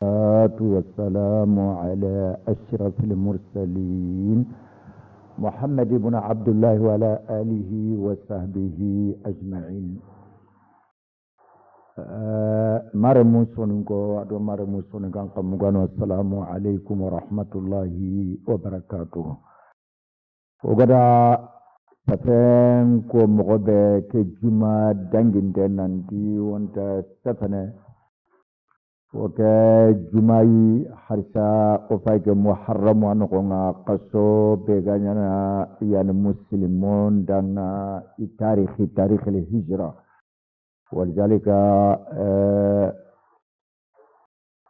والصلاة والسلام على أشرف المرسلين محمد بن عبد الله وعلى آله وصحبه أجمعين. مرمو سونغو ادو مرمو سونغان قمغانو السلام عليكم ورحمة الله وبركاته. وغدا سفن كو مغبه كجما دانغين دنانتي وانت سفنه وكا جماي حرسا وفايك محرم وانقونا قصو بيغانينا يعني مسلمون دانا تاريخ الهجرة ولذلك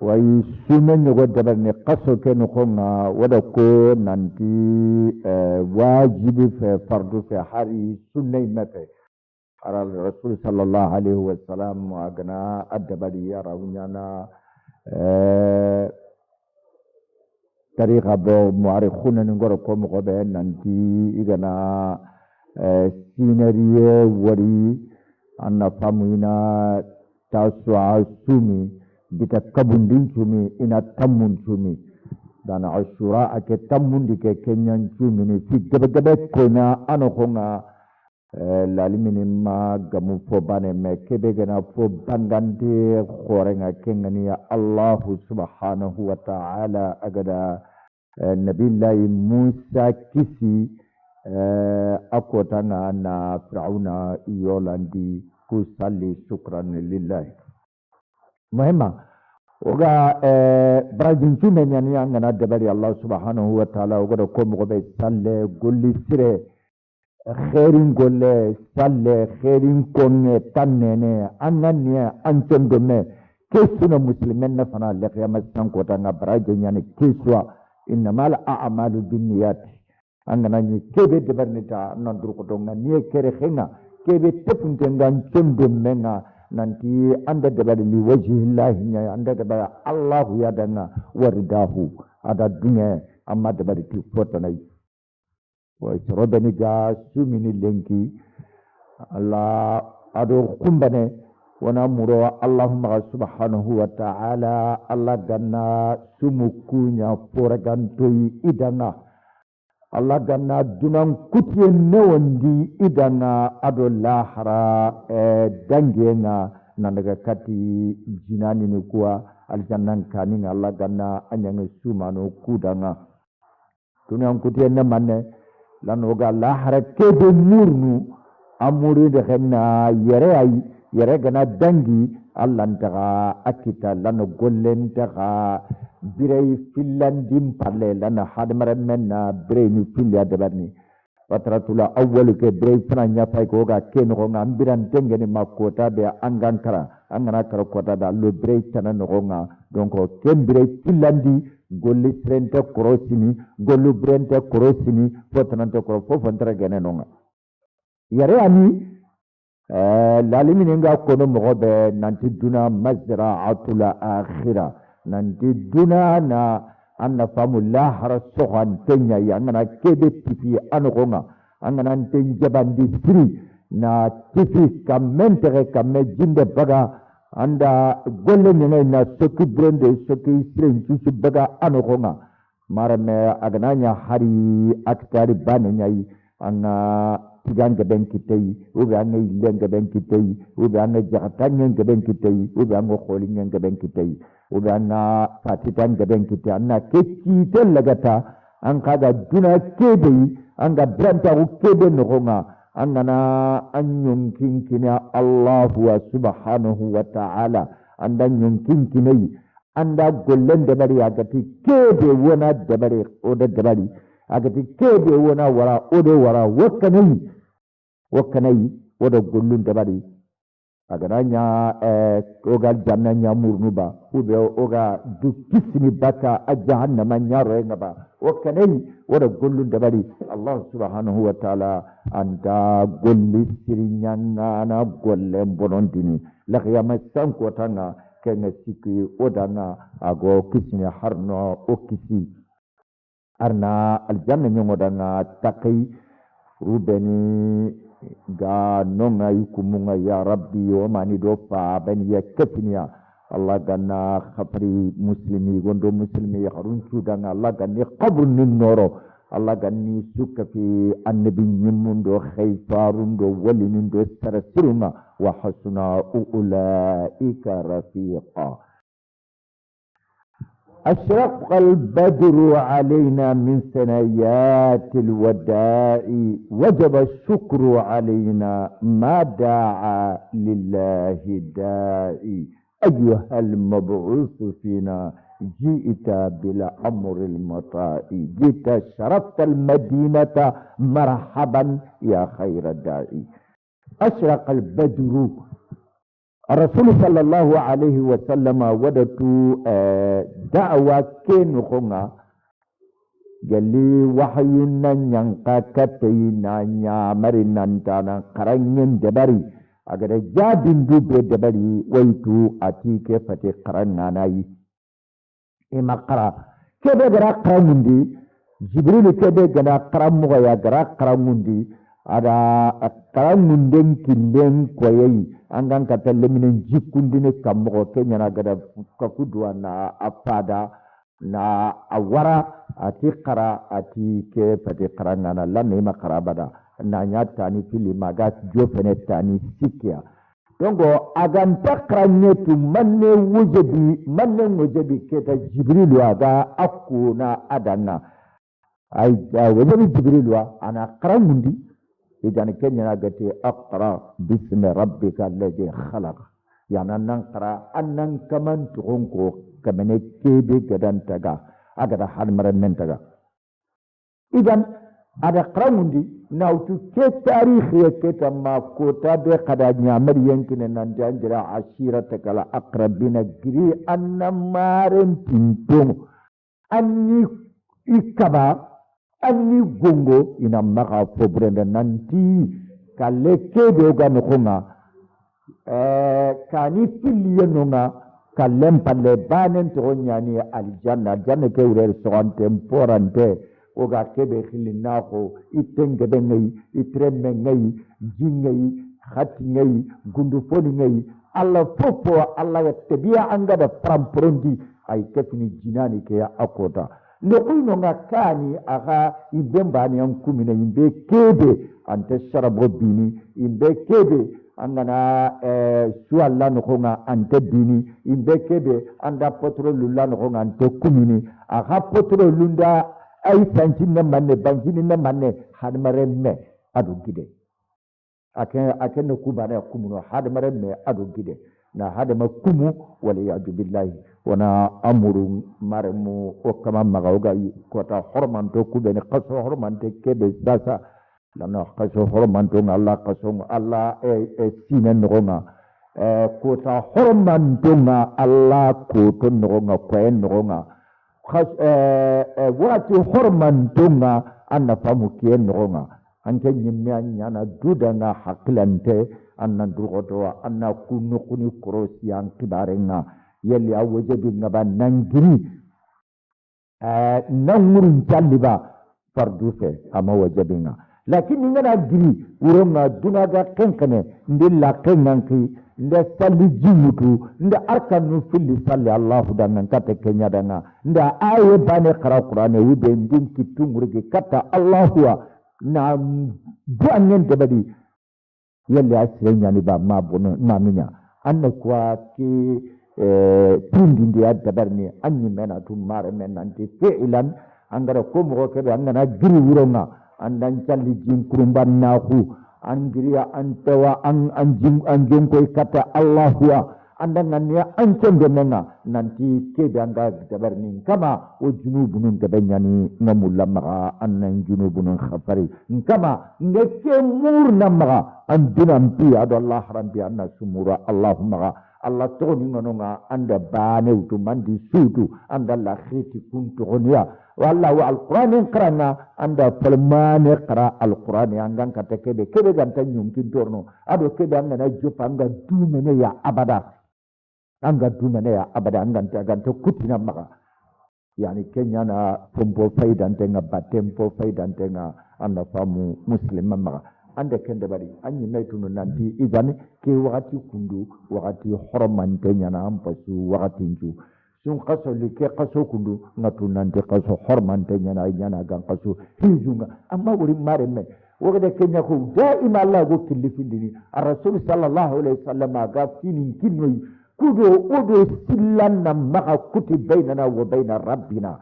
وي سومن يقول دبرني قصو كنقونا ودكو نانتي واجب في فرض في حري سنة متى على الرسول صلى الله عليه وسلم وأغنى الدبري يراونا طريقة بمعرخون نقول كم قبل ننتي إذا سيناريو وري أن فامينا تاسوا سومي بتكبندين سومي إن تمون سومي dan ashura ake tamundi ke kenyan sumi ni fi gebe kona anokonga lalimini ma gamu fo bane me kebe gana fo bangante khorenga kengani ya Allah subhanahu wa ta'ala agada nabillahi Musa kisi akotana na Fir'auna yolandi kusalli shukran lillahi muhimma oga brajin tume nyani ngana debari Allah subhanahu wa ta'ala oga ko mo be salle golli sire khairin golle salle khairin konne tannene annanne antondomme kesuna muslimen na fana le qiyamah sanko tanga baraje nyani keswa innamal a'malu binniyat angana ni kebe de bernita non dur ko donga ni kere khenga kebe tepunte ngan tondomme nga nanti anda de bari li wajhillahi nya anda de bari Allah ya dana wardahu ada dunya amma de bari ti fotanai wa robeni ga sumini lenki Allah ado kumbane wana muro Allahumma subhanahu wa ta'ala Allah ganna sumukunya poragantoi idana Allah ganna dunan kutiye newondi idana ado lahara dangenga nandaga kati jinani ni kuwa aljannan kaninga Allah ganna anyanga sumano kudanga dunan kutiye nemane lanoga lahara kebe murnu amuri de henna yere gana dangi allantaga akita lano gollentaga birey fillandim palle lana hadmara menna birey ni filya debarni watratula awwalu ke birey fana nyafay ko ga ken ko ngam biran tengeni makota be angantara angana kara kota da lo birey tanan ko nga donc ken birey fillandi golli trente korosini gollu brente korosini fotanante koro fofontara gene nonga yare ani lalimini nga kono mogobe nanti duna mazra'atul akhirah nanti duna na anna famu lahara sohan tenya ya ngana kebe tifi anokonga angana ntenjabandi siri na tifi kamentere kamme jinde baga anda golle nene na soki brende soki sire nchusu baga anokonga marame agananya hari aktari bane nyai ana tiganga benkitei ube anga ilenga benkitei ube anga jakatanga benkitei ube anga kholinga benkitei ube anga fatitanga benkitei anna keki telagata ankaga duna kebe anga branta ukebe nokonga angana anyum kinkina Allah wa subhanahu wa ta'ala anda nyum kinkinai anda gollen dabari agati kebe wona dabari oda dabari agati kebe wona wara odo wara wakanai oda gollun dabari agananya oga janna nya murnuba ube oga dukisni baka ajahannama nyaro ngaba wakanai oda gollun dabari Allah subhanahu wa ta'ala anta golli sirinyanga na golle bonondini la qiyamah sanko tanga kene sikki odana ago kisni harno okisi arna aljanna nyongodanga takai rubeni ga nonga yukumunga ya rabbi wa mani do fa ben yakatniya Allah ganna khapri muslimi gondo muslimi yakharun cudanga Allah ganni qabr nin noro Allah ganni sukka fi annabi nyimmundo khayfarundo walinundo sarasirunga wa hasuna ulaika rafiqa. أشرق البدر علينا من ثنايات الوداع وجب الشكر علينا ما داعى لله داعي أيها المبعوث فينا جئت بالأمر المطاع جئت شرفت المدينة مرحبا يا خير الداعي. أشرق البدر الرسول صلى الله عليه وسلم ودتو دعوة كين خنا جلي وحينا ينقا كتينا نعمرنا نتانا قرنين دبري أجر جابين دوب دبري ويتو أتيك فتي قرناناي إما قرا كده جرا قرمندي جبريل كده جرا قرم مغيا جرا قرمندي ada karamunden killen koyei angan kata leminen jikundine kammo kenya na gada kakudwa na apada na awara ati qara ati ke pati qaranga na lanne ma qarabada na nyata ni fili magas jofene tani sikia dongo agan takranyetu manne wujebi keta jibril aga akuna adana ay wujebi jibril wa ana qaramundi إذا كنا نقول أقرأ باسم ربك الذي خلق يعني نقرأ أن كمان تغنكو كمان كيبي قدان تغا أقرأ حال مرن من تغا إذا هذا قرأمندي ناوتو كي تاريخي كي ما كوتا بي قدا نعمر ينكن ننجانجرا عشيرتك لا أقربين جري أن مارن تنتم أني إكبا anni gongo ina maka fobrenda nanti kale kebe oga nukunga kani filiye nunga kalem pale banen tonyani aljanna ke urel soante mporante oga kebe khilinako itengebe ngai itremme ngai jingai khati ngai gundufoni ngai alla popo alla ya tebia anga da pramprondi ay kefini jinani ke ya akota لقينا كاني أغا يبنباني أنكمنا ينبي كيبي أنت شرب بيني ينبي كيبي أننا سؤال لا نخونا أنت بيني ينبي كيبي أنت بطرول لا نخونا أنت كميني أغا بطرول لندا أي سنجين نماني بانجين نماني حدمرمي أدو كده أكن نكوبانا كمونو حدمرمي أدو كده na hada makumu wala ya'du billahi wana amuru marmu o kama magauga kota hormanto kubene qaso hormante kebe sasa lana qaso hormanto Allah qaso Allah sinen ngonga kota hormanto Allah koto ngonga kwen ngonga khas wati hormanto anna famu kien ngonga anke nyimya nyana dudana haklante anna dugotowa anna kunukuni korosi yang kibarenga yeli awajabi ngaba nangiri nangurun chaliba fardufe ama wajabinga lakini ngana giri uronga dunaga kenkane ndilla kenanki nda salli jimutu nda arkanu fili salli Allahu dangan kata kenya danga nda aye bane qara qur'ane wube ndinki tumurgi kata Allahu na buangen debadi yalli asirenya ni ba mabuno maminya anna kwa ki tindi ndi adabarni anyi mena tu mare menanti fi'lan angara ko mo ko be angana giri wuronga andan calli jin kurumban naku angiriya antawa anjin koy kata Allahu andangan ya ancen menga nanti ke danga dabarni kama o junubun tabanyani ngamulla maga annan junubun khafari kama ngeke murna maga andina mpi ado Allah rabbi anna sumura Allahumma Allah toni ngononga anda bane utu mandi sudu anda la khiti kuntu gonya wallahu alquran qarana anda palmane qara alquran angan kata kebe ganta nyumkin torno ado kebe anga na jopanga dumene ya abada anga dumene ya abada anga ganta kutina maga yani kenya na pompo faidan tenga batempo faidan tenga anda famu muslim maga ande kende bari anyi metunu nanti izani ke wakati kundu wakati horomante nyana ampasu wakati nju sun kaso like kaso kundu ngatu nanti kaso horomante nyana gan kaso hijunga amma wuri mare me wogade kenya ko daima Allah go kilifindini ar-rasul sallallahu alaihi wasallam ga finin kinnoyi kudo odo sillanna maka kuti bainana wa baina rabbina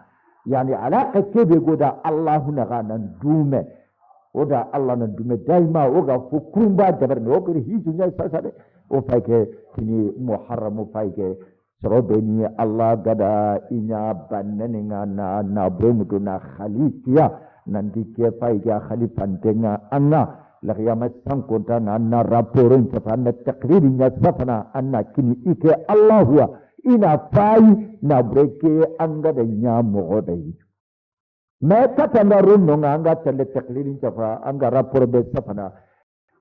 yani alaka kebe goda Allahu na ganan dume oda Allah na dume daima oga fukumba dabarne ogri hijunya sasade o fayke tini muharram o fayke sorobeni Allah gada inya bannene ngana na bremuto na khalifiya nanti ke fayke khalifantenga anna la qiyamah sankonta anna raporin safana taqririn ya safana anna kini ike Allah huwa ina fayi na breke anga da nyamo odai me katanga runno anga tele taqririn safa anga rapor be safana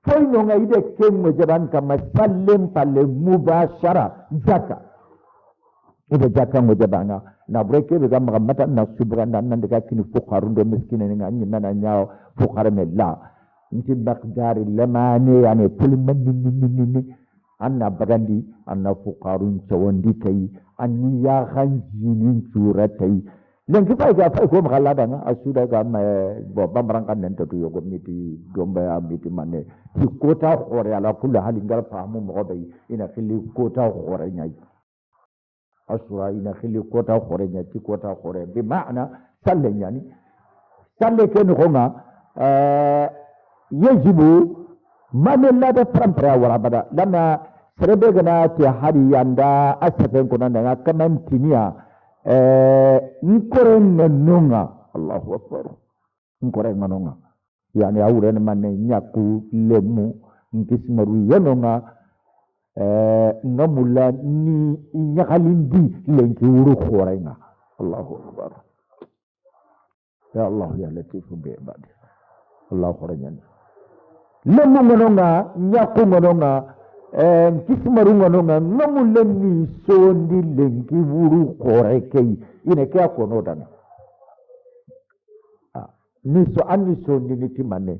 foi no nga ide kemmo jaban kama sallim palle mubashara zaka ide jaka mo jabanga na breke be gamma mata na subranda nan daga kini fuqarun do miskine nga nyi nana nyaaw fuqar me la nti bakdari lamane yani pulman ni anna bagandi anna fuqarun chawondi tay anni ya khanjinin suratai len ki fay ga fay ko magala danga asuda ga ma bo bamran kan nen to yogo miti domba ya miti manne ci kota khore ala kullu hali ngar faamu mo bay ina khili kota khore nyai asura ina khili kota khore nyai ci kota khore bi maana salle yani salle ken ko nga yajibu manilla da frampra wala bada lana serebe gana ti hari yanda asafen kuna nga kaman tinia nkore nonga Allahu akbar nkore nonga yani awure manne nyaku lemu nkismaru yanonga ngamula ni nyakalindi lenki wuru khorenga Allahu akbar ya Allah ya latifu bi ibadi Allah khorenga lemu ngononga nyaku ngononga kismaru ngononga ngamule ni sondi lenki wuru khorekei ine kya kono dana ni so anni sondi ni timane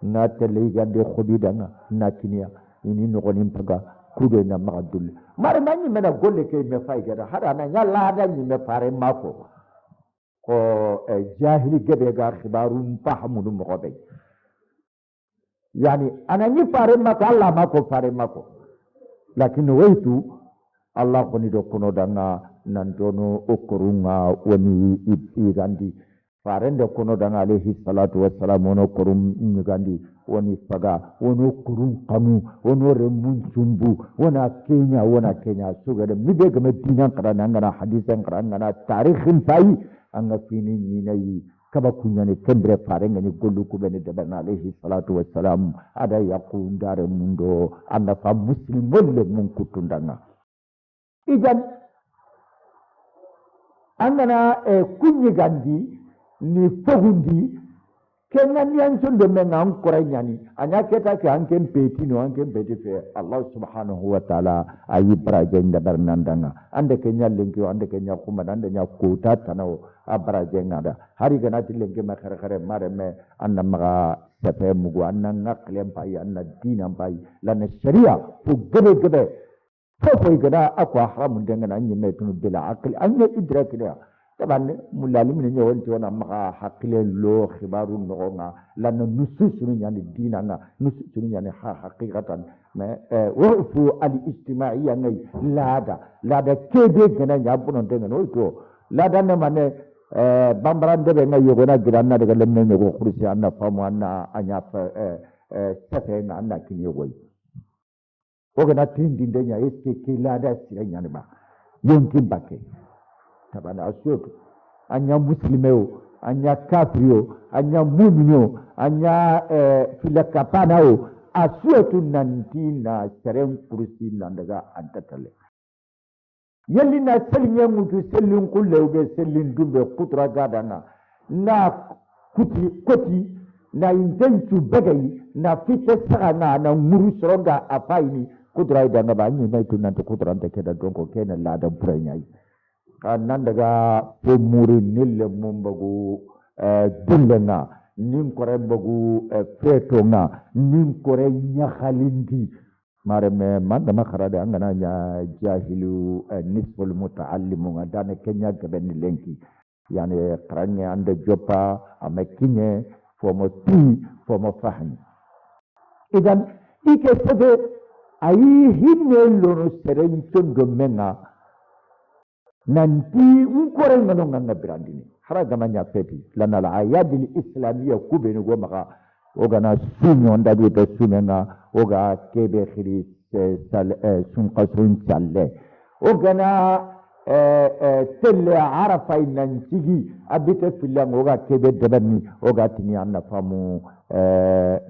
na tele gande khobidanga na kinia ini no gonin paga kudo na magadul mare manyi mena golle ke me fay gada hada na nyalla da ni me pare mako ko jahili gebe ga khibaru fahamu mo gobe yani ananyi pare mako Allah mako pare mako lakini wetu Allah koni do kono danga nantono okorunga woni igandi farende kono danga alayhi salatu wassalam wono korum igandi woni faga wono kurum kanu wono remun chumbu wona Kenya sugade mibe game dinan karana ngana hadisan karana ngana tarikhin pai anga fini ni nayi kaba kunyane kendre farenga ni gollu ko bene debana alayhi salatu wassalam ada yaqundare mundo anda fa muslim wolle mun kutundanga idan angana kunyi gandi ni fogundi kenani anson de men an koranyani anya keta ke anken peti fe Allah subhanahu wa ta'ala ayi brajenga darnandanga ande kenya lenki ande kenya kuma ande nya kota tanaw abrajenga da hari gana tilenke ma khare mare me anna maga sefe mugo anna ngaklem pai anna dinam pai lana sharia fu gebe fofo gana akwa haram denga na nyime tunu bila akli anya idrak da tabanne mulalim ni nyawon to na maka hakile lo khibaru nonga lana nususunu nyani dinanga nususunu nyani haqiqatan me wafu al ijtimaiya ngai lada kebe gana nyabuno denga no to lada ne mane bambarande be ngai yogona giranna daga lemme nyego kursi anna famu anna anya sefe na anna kinyogoy ogana tindi ndenya eske kilada sirenya ne ba yonki bakke tabana asyoko anya muslimeo anya kafrio anya mu'mino anya filakapanao asyoko nantina serem kursi nandaga antatale yalli na selin mutu selin kulle ube selin dumbe kutra gadana na kuti na intentu bagai na fite saka na muru soronga afaini kudra idanga ba nyi na tunante kudra ante keda donko kena lada buranyai kan nan daga pomuri nille mumbagu dullenga nin kore bogu feto nga nin kore nyahalindi mareme mandama kharade angana nya jahilu nisful mutaallimu nga dane kenya gaben lenki yani qaranye ande jopa amakinye fomo ti fomo fahmi idan ike sebe ayi hinne lono seren chondo menga nanti nkore ngano nganga brandini hara gamanya feti lana la ayadil islamiyya kubeni go maka ogana sunyo ndadi be sumenga oga kebe khiri sal sun qasrun challe ogana telle arafa inanchigi abite filang oga kebe debani oga tini anna famu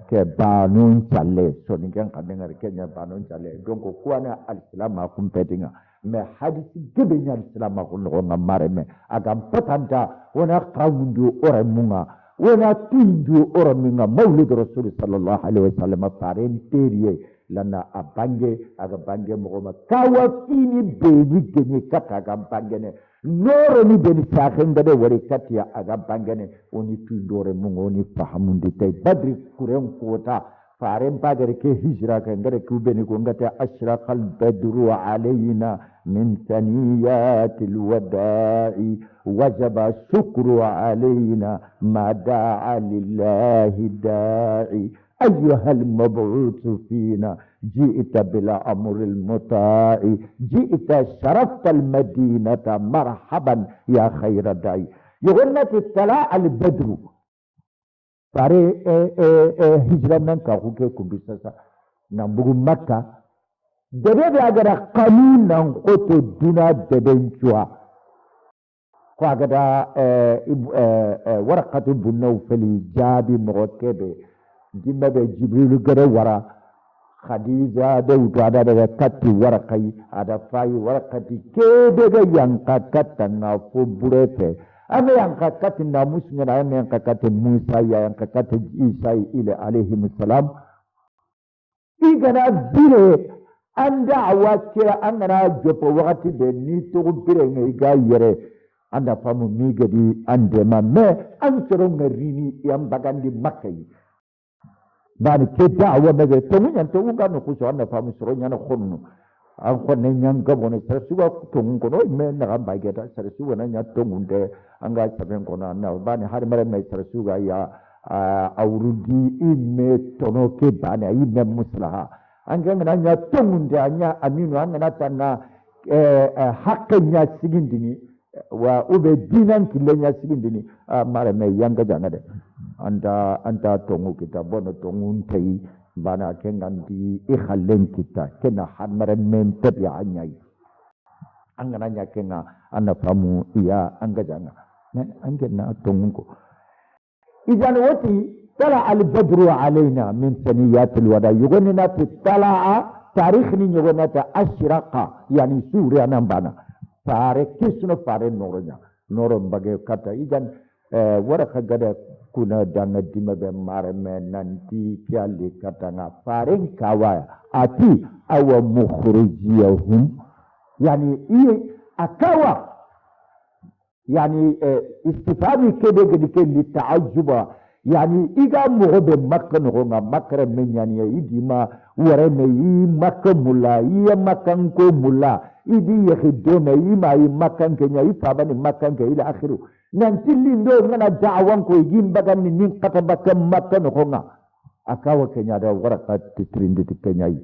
ke banun challe so ningan kandengar kenya banun challe donc kuana al-islam akum petinga me hadisi gebe nya al-islam akun no ngamare me agam patanta wona qawndu ore munga wona tindu ore minga maulid rasul sallallahu alaihi wasallam paren teriye lana abange aga bange mo kawa fini beni geni kata aga bangene noro ni beni sakhenda de wari katia aga bangene oni tindore mungo oni fahamundi tay badri kuren kota faren bagare ke hijra ka ngare ku beni ko ngata ashraqal badru alayna min thaniyatil wada'i wajaba shukru alayna ma da'a lillahi da'i أيها المبعوث فينا جئت بالأمر المطاع جئت شرفت المدينة مرحبا يا خير داعي يقولنا تطلع البدر فاري هجرة من كاكوكي كبساسا نمبغ مكة دبي أجر قانون نقطة دونا دبنشوا فأجر ورقة بنو فلي جابي مركبه jimba be jibril gare wara khadija da utada daga katti warakai ada fai warakati kebe ga yanka katanga fo burete ame yanka katina musnya na ame yanka katin musa ya yanka katin isa ila alaihi salam igana bire anda awake angana jopo wakati be ni to bire ngai ga yere anda famu mi gadi ande ma me an soro ngarini yam bagandi makai bani ke da'wa mege tongu nyan tongu ga no kuso anda famu soro nyan khonnu an khonne nyan ga bone sarsuwa tongu kono me na ga bai geta sarsuwa na nya tongu de anga saben kono na bani har mare me sarsuwa ya awrudi imme tono ke bani imme muslaha anga na nya tongu de anya aminu anga na tanna hakkan nya sigindini wa ube dinan kilenya sigindini mare me yanga janga de anta tongu kita bono tongu ntai bana kenganti ikhalen kita kena hamare men tabi anyai angana nya kenga anna famu iya anga janga ne angena tongu ko idan wati tala al badru alaina min saniyat al wada yugonna fi talaa tarikh ni yugonna ta ashraqa yani surya nambana fare kisno fare noronya noro bage kata idan wara kagada kuna danga dima be marame nanti kyali katanga faren kawaya ati awa mukhrijiyahum yani akawa yani istifami kede gede li ta'ajjuba yani iga mogobe makka no nga makra menyani idima wara me yi makka mulla yi makkan ko mulla idi yakhidona yi ma yi makkan kenya yi fabani makkan ke ila akhiru nanti lindo ngana da'wan ko yim bagan ni nin kata bakam makka no nga akawa kenya da waraka titrinde kenya yi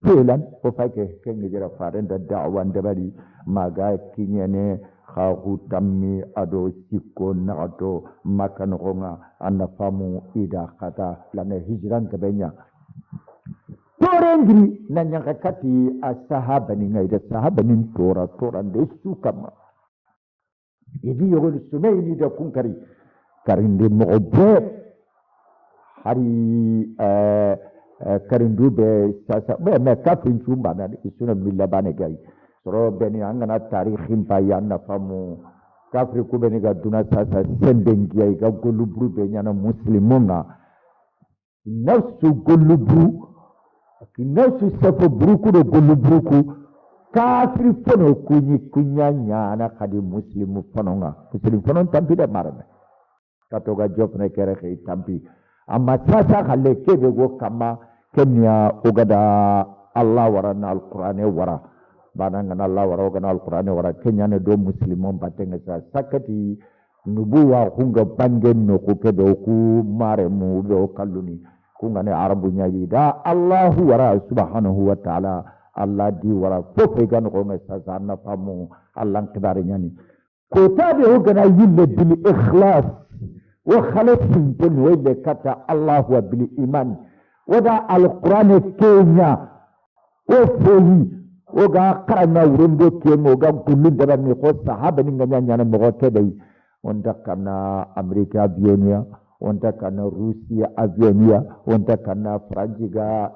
felan ko fake kenga jara faran da da'wan da bari maga kinyane khahu tammi ado sikko na ado makka no nga anna famu ida kata lana hijran ka benya torengri nanya kati asahaba ni ngai da sahaba nin tora de sukama idi yogo sumayni da kunkari karinde mo'be hari karindu be sasa me kafin chumba na isuna milla bane gai soro beni angana tarikhin bayanna famu kafri ku beni ga duna sasa sendengi ga golubru be nyana muslimunga nafsu golubru nasu safo buruku do golubruku kafri fono kunyi kunyanya na kadi muslimu fononga muslim fonon tampida marame katoga jofne kere ke tampi amma sasa halle kebe go kama kenya ogada Allah wara na alqur'ane wara bana ngana Allah wara ogana alqur'ane wara kenya ne do muslimon batenga sa sakati nubuwa kunga bangen no ko kebe ku mare mu do kalluni kunga ne arabu nyayi da Allah wara subhanahu wa ta'ala Allah di wara fofe gan ko ngasa zanna famu Allah kidare nyani ko tabe ogana yille bil ikhlas wa khalafin bil wayde kata Allah wa bil iman wada alqur'ane kenya o foyi o ga karana wurundo kemo ga kullu da ni ko sahaba ni nganya nyana mo kebe wanda kana amerika avionia wanda kana rusia avionia wanda kana franjiga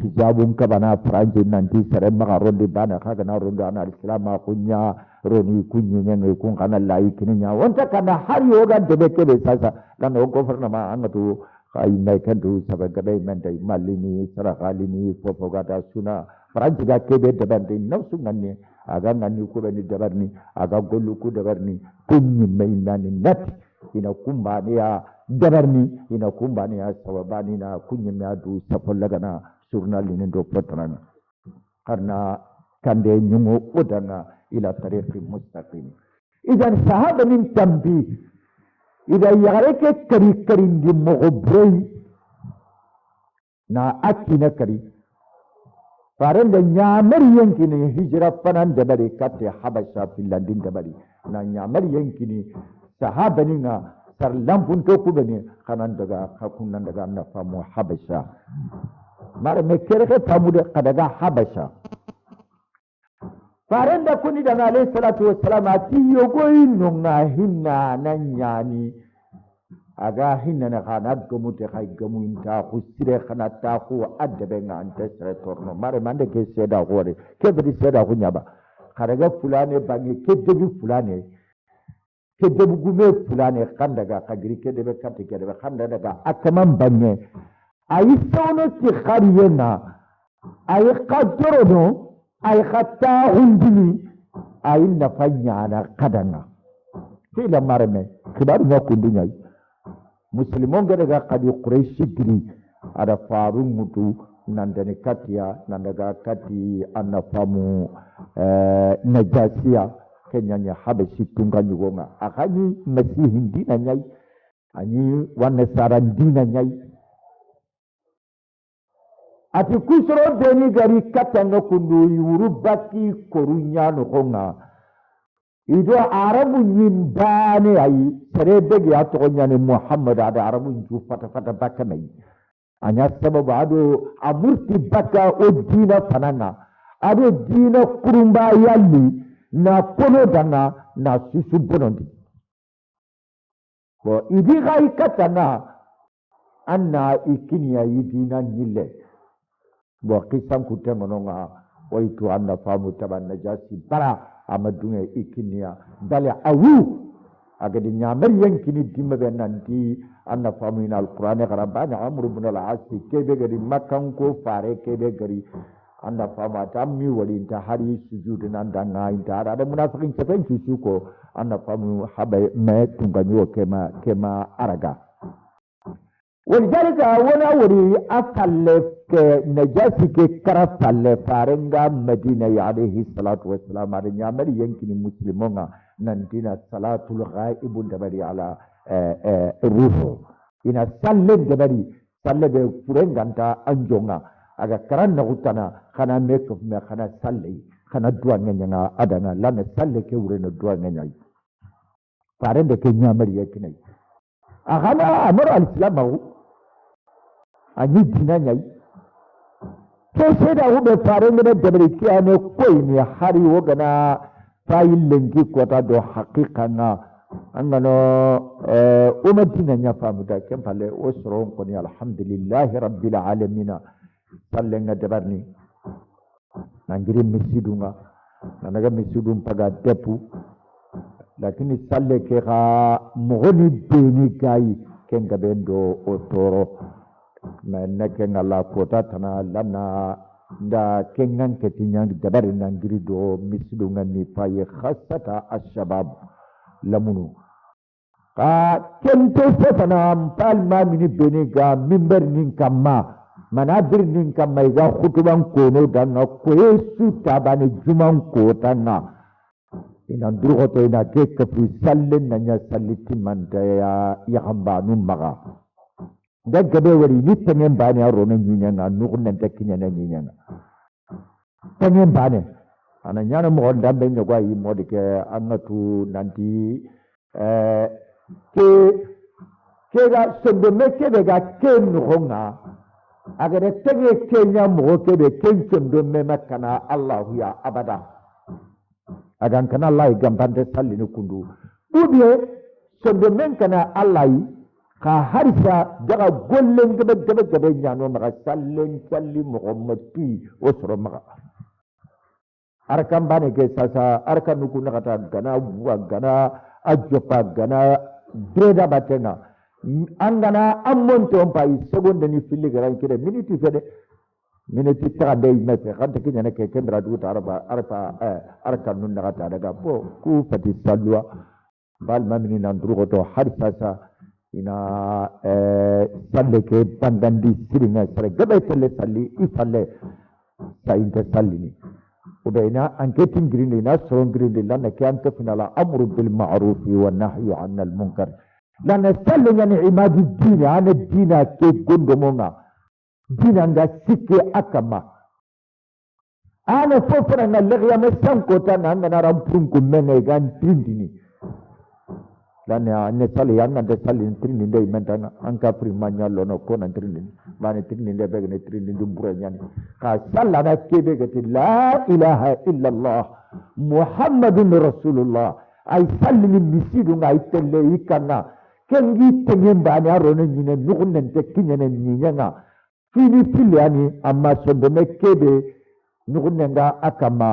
hijabun kabana franji nanti sare maka ronde bana kaga na ronde ana islam kunya roni kunyi ne kun kana lai kininya wanda kana har yoga debe kebe sasa dan o government angatu kai mai kandu sabagai mendai malini sarakalini popogata suna franjiga kebe debande nafsu nganne aga ngani ko bani dabarni aga gollu ko dabarni kunni mai nani nat ina kumbani ya dabarni ina kumbani ya sababani na kunni mi adu safollaga na surnal ni do potran karna kande nyumo odanga ila tariqi mustaqim idan sahaba min tambi ida yareke kari ndi mogobrei na akina kari faran da nyamar yanki ne hijira fanan da bare kate habasha filandin da bare na nyamar yanki ne sahabani na sarlan punto ku bane kanan daga hakunan daga na famu habasha mara me kereke famu da kadaga habasha faran da kuni da alayhi salatu wassalam ati yogoyi nunga hinna nan yani aga hinna na kana gamu te kai gamu inta khusire kana ta ku adabe nga ante sere torno mare mande ke seda hore ke bedi seda kunya ba karaga fulane bangi ke debi fulane ke debi gume fulane kan daga kagiri ke debe katti ke debe kan daga akaman bange ayi sono ti khariyena ayi qadrono ayi khatta hundini ayi nafanya na kadanga kila mare me kibaru nya kundunya muslimon ga daga kadi quraishi giri ada faru mutu nandane katia nandaga kati anafamu najasiya kenya nya habashi tunga nyugonga akani masihin dina nyai ani wanne saran dina nyai ati kusoro deni gari katanga kundu yurubaki korunya no konga ido arabu nyimbane ay serebe ya tonya ni muhammad ada arabu nju fata fata bakamai anya sababu ado amurti baka odina pananga ado dina kurumba yalli na pono danga na susu bonondi ko idi gai katana anna ikinya yidina nyille bo kisan kutengononga waitu anna famu taban najasi bara amadunga ikinia bale awu agadi nyamar yankini dimbe nanti anna famu ina alquran garabana amru ibn al-asi kebe gari makan ko fare kebe gari anna famu tammi wali inta hari sujud nan danga inta ada munafiqin sepen suko anna famu habai me tunganyo kema araga ولذلك وانا وري أصلك نجاسك كرسل فارنغا مدينة عليه الصلاة والسلام على نعمل يمكن المسلمون نندينا صلاة الغائب دبري على الروح إن صلى دبري صلى بفرنغا انتا أنجونا أغا كران نغتنا خنا ميكف ما خنا صلي خنا دوان نينا أدنا لنا صلي كورين دوان نينا فارنغا كنعمل يمكن أغانا أمر الإسلام anyi dina nyai ke seda ube fare ngene debri kiane koy ni hari wogana fayil lengi kota do haqiqa na angano umadina nya famuda kempale osron koni alhamdulillah rabbil alamin sallenga debarni nangiri misidunga nanaga misidum paga depu lakini salle ke ga mogoni beni kai kenga bendo otoro na kenga la kota tana lana da kengan ketinyang dabari nangiri do misidunga ni paye khasata ashabab lamunu ka kento fana mpal ma mini bene ga mimber nin kamma manadir nin kamma iga khutuban kono danga koyesu tabane juman ko tanga ina duroto ina ke kafu sallen nanya salliti manta ya hamba num maga daga be wari ni tangen bane aro na nyinya na nugun takinya na nyinya na tangen bane ana nyana mo dambe nyogwa yi modike angatu nanti ke ga sondo meke ga ken honga agare tege kenya mo ke be ken sondo me makana Allah ya abada adan kana Allah gambande salli ni kundu ubie sondo men kana Allah ka harisa daga gollen gaba nyano maka sallen salli Muhammad pi osro maka arkan bane ke sasa arkan nuku nakata gana buwa gana ajopa gana breda batena angana ammonte on pai seconde ni fili garan kire minute fede minute ta de mete khante kinya ne ke kembra du ta arkan nun nakata daga po ku fati salwa bal mamini nan duru to har sasa ina salle ke pangandi siringa sare gabe tele salli ifalle sa inte sallini وبينا أنكتين جرين لنا سرون جرين لنا كان تفنى الأمر بالمعروف والنهي عن المنكر لأن سل يعني عماد الدين عن الدين كيف قندمونا دين عند سكي أكما أنا ففرنا اللي يمسان كوتانا أننا رمتونكم من إيغان تريندني لأن أنا سالي أنا سالي تريندين دي منتانا أنكا فريمانيا لونو كونا تريندين bani tirni le begene tirni dumbure nyani ka salla na kebe gati la ilaha illa allah muhammadun rasulullah ay salli min misidu ngai telle ikana kengi tengen bani arone nyine nugunnen te kinyene nyinyanga fini filiani amma sondo me kebe nugunnen ga akama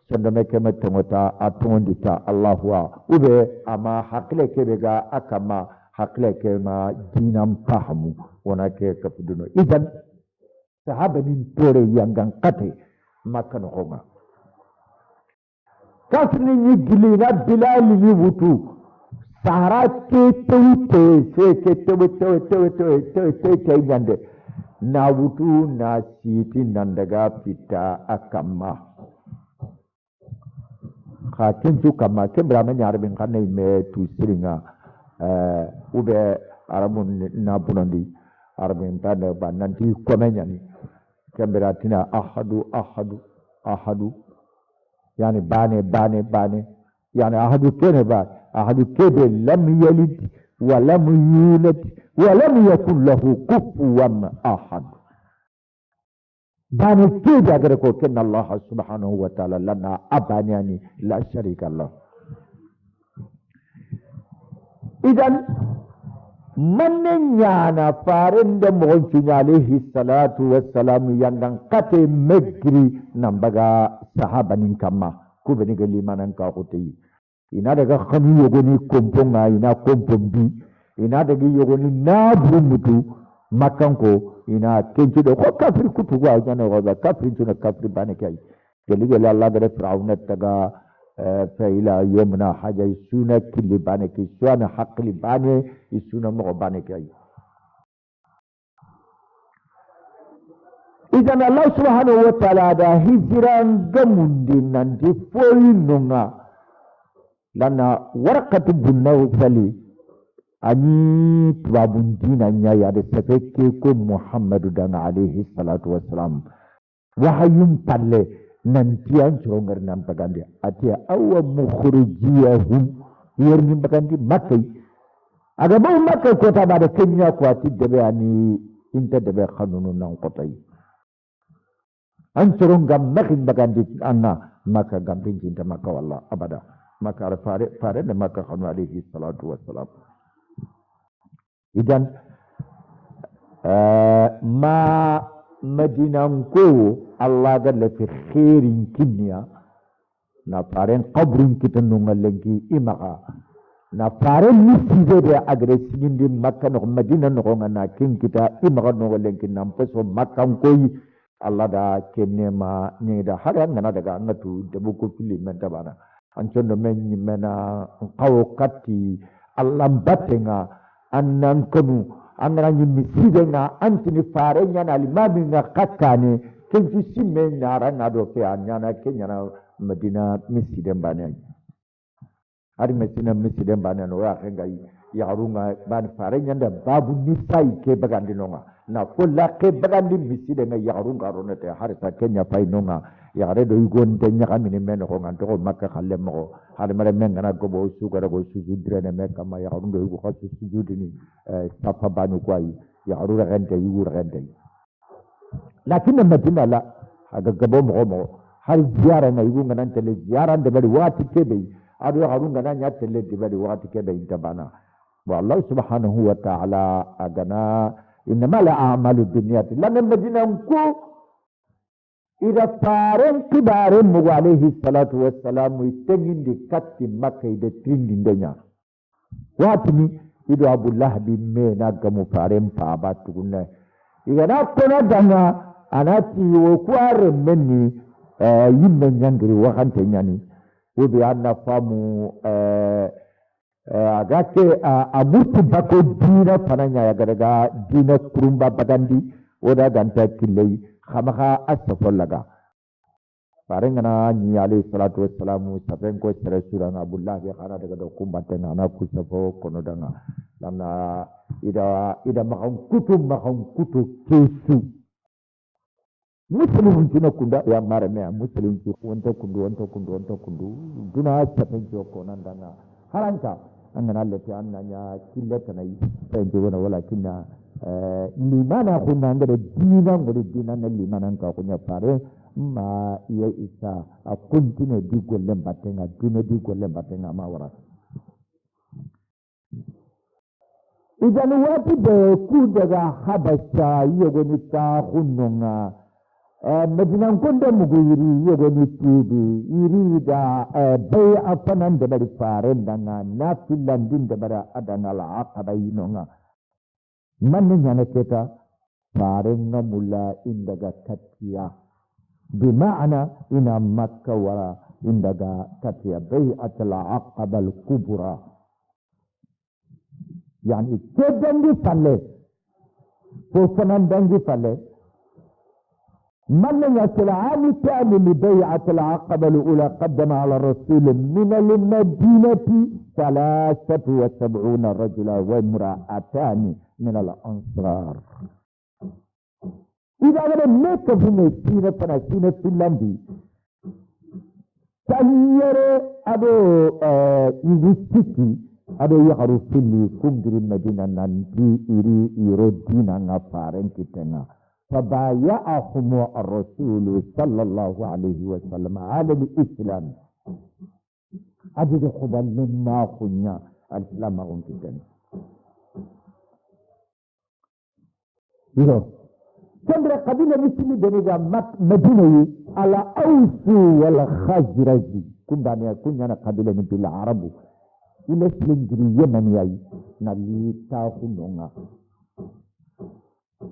sondo me keme tengota atondita allahwa ube ama hakle kebe ga akama hakle kema dinam pahamu wana ke kapuduno idan sahaba min tore yangan kate makan honga kasni ni gilina bilal ni wutu sahara ke tewte se ke tewte nyande na wutu na siti nandaga pita akamma ka kenju kama kembra ma nyar bin kanne me tu siringa ube arabun na bunandi arabin tanda ba nanti komenya ni kembra tina ahadu yani bane yani ahadu kene ba ahadu kebe lam yalid wa lam yulad wa lam yakul lahu kufuwan ahad bane kebe agar ko kenna Allah subhanahu wa ta'ala lana abani yani la sharika Allah idan mannen yana farin da muhunci alaihi salatu wassalam yangan kate megri nan baga sahabanin kama ku bani ga limanan ka kutai ina daga khami yogoni kompon ina kompon bi ina daga yogoni na mutu makan ko ina kenci da ko kafir kutu ga yana ga kafir tuna kafir bane kai galiga Allah da fir'auna daga فإلى يومنا حاجة يسونا كل بانك يسونا حق لباني يسونا مغبانك أي إذا الله سبحانه وتعالى دا هجران جمندين ننتي فوينونا لأن ورقة بناو ثلي أني توابندين أنيا يادي سفكيكو محمد دان عليه الصلاة والسلام وحيوم تالي nanti an corongar nan pagandi atia awa mukhrijiyahum yerni pagandi makai aga mau makai kota bada kenya ko ati debe ani inta debe khanunu nan kotai an coronga makin pagandi anna maka gambin cinta maka wallah abada maka fare de maka khanu alaihi salatu wassalam idan ma madinanko Allah galla fi khairin kinya na faren qabrin kitan nungalenki imaka na faren misize de agresigin di makka no madina no ngana kin kita imaka nungalenki nampeso makkan koyi Allah da kenema ni da har ngana daga ngatu de buku fili men tabana an chondo men mena qaw katti allan battenga annan kanu angana ni misidenga antini farenya na limami nga kakkane kenci simme nyara ngado ke anyana kenyana madina misiden bane ari mesina misiden bane no ya kenga yarunga ban farenya nda babu nisai ke bagandinonga na kolla ke bagandi misidenga yarunga ronete harita kenya painonga yare do igonde nyaka mini men ko ngan to makka khalle mo hade mare men ngana go bo sugara go sujudre ne mekka ma yarun do ko sujudini safa banu kwai yaru rente yugur rente lakin madina la aga gabo mo har ziyara na yugo ngana tele ziyara de bari wati kebe adu yarun ngana nya tele de bari wati kebe intabana wa allah subhanahu wa ta'ala agana inma la a'malu dunyati lan madina ko ida faren kibaren mugu alaihi salatu wassalamu itengin di katti makka ida trindin denya watini ido abu lahabi me na gamu faren pa ba tugunne iga na kona danga anati wo kware menni yimme nyangiri wakante nyani wobi anna famu agake aburtu bako dina pananya ya gadaga dina kurumba bagandi oda ganta kilei khamaha asafallaga farengana ni alayhi salatu wassalamu safen ko sere suranga abdullah bi khana daga do kumbatena na kusafo kono danga lamna ida mahon kutu kesu muslimun tuna kunda ya mare me muslimun ki wonta kundu duna safen ko nan danga haranta annana lati annanya killata nayi sai jona wala kinna limana kunna ngade dina ngade dina na limana ka kunya pare ma ya isa a kuntine di golle batenga dina di golle batenga ma wara idan wati da ku daga habasha yogo ni ta kunnonga madinan kunda muguyiri yogo ni tibi iri da bai afanan da bari fare danga na filandin da bara adana la aqaba yinonga man nyana keta farenga mulla indaga katiya bima'ana ina makka wara indaga katiya bai'atul aqaba al-kubra yani kedangi falle ko sanandangi falle من يصل عام الثاني لبيعة العقبة الأولى قدم على الرسول من المدينة 73 رجلا وامرأتان من الأنصار إذا أنا مكة في مسينة فنسينة في اللندي تنيري أبو يزيكي أبو يخرو في اللي كمدر المدينة ننتي إري يردين نفارن كتنا فبايعهم الرسول صلى الله عليه وسلم على الإسلام أجد خبال مما خنيا الإسلام أغن كتنا إذا كندر قبيلة مسلمي بنيجا مدينة على أوس والخزرج كن دانيا كن يانا قبيلة من العرب إلى سلنجري يمني نبي تاخنونا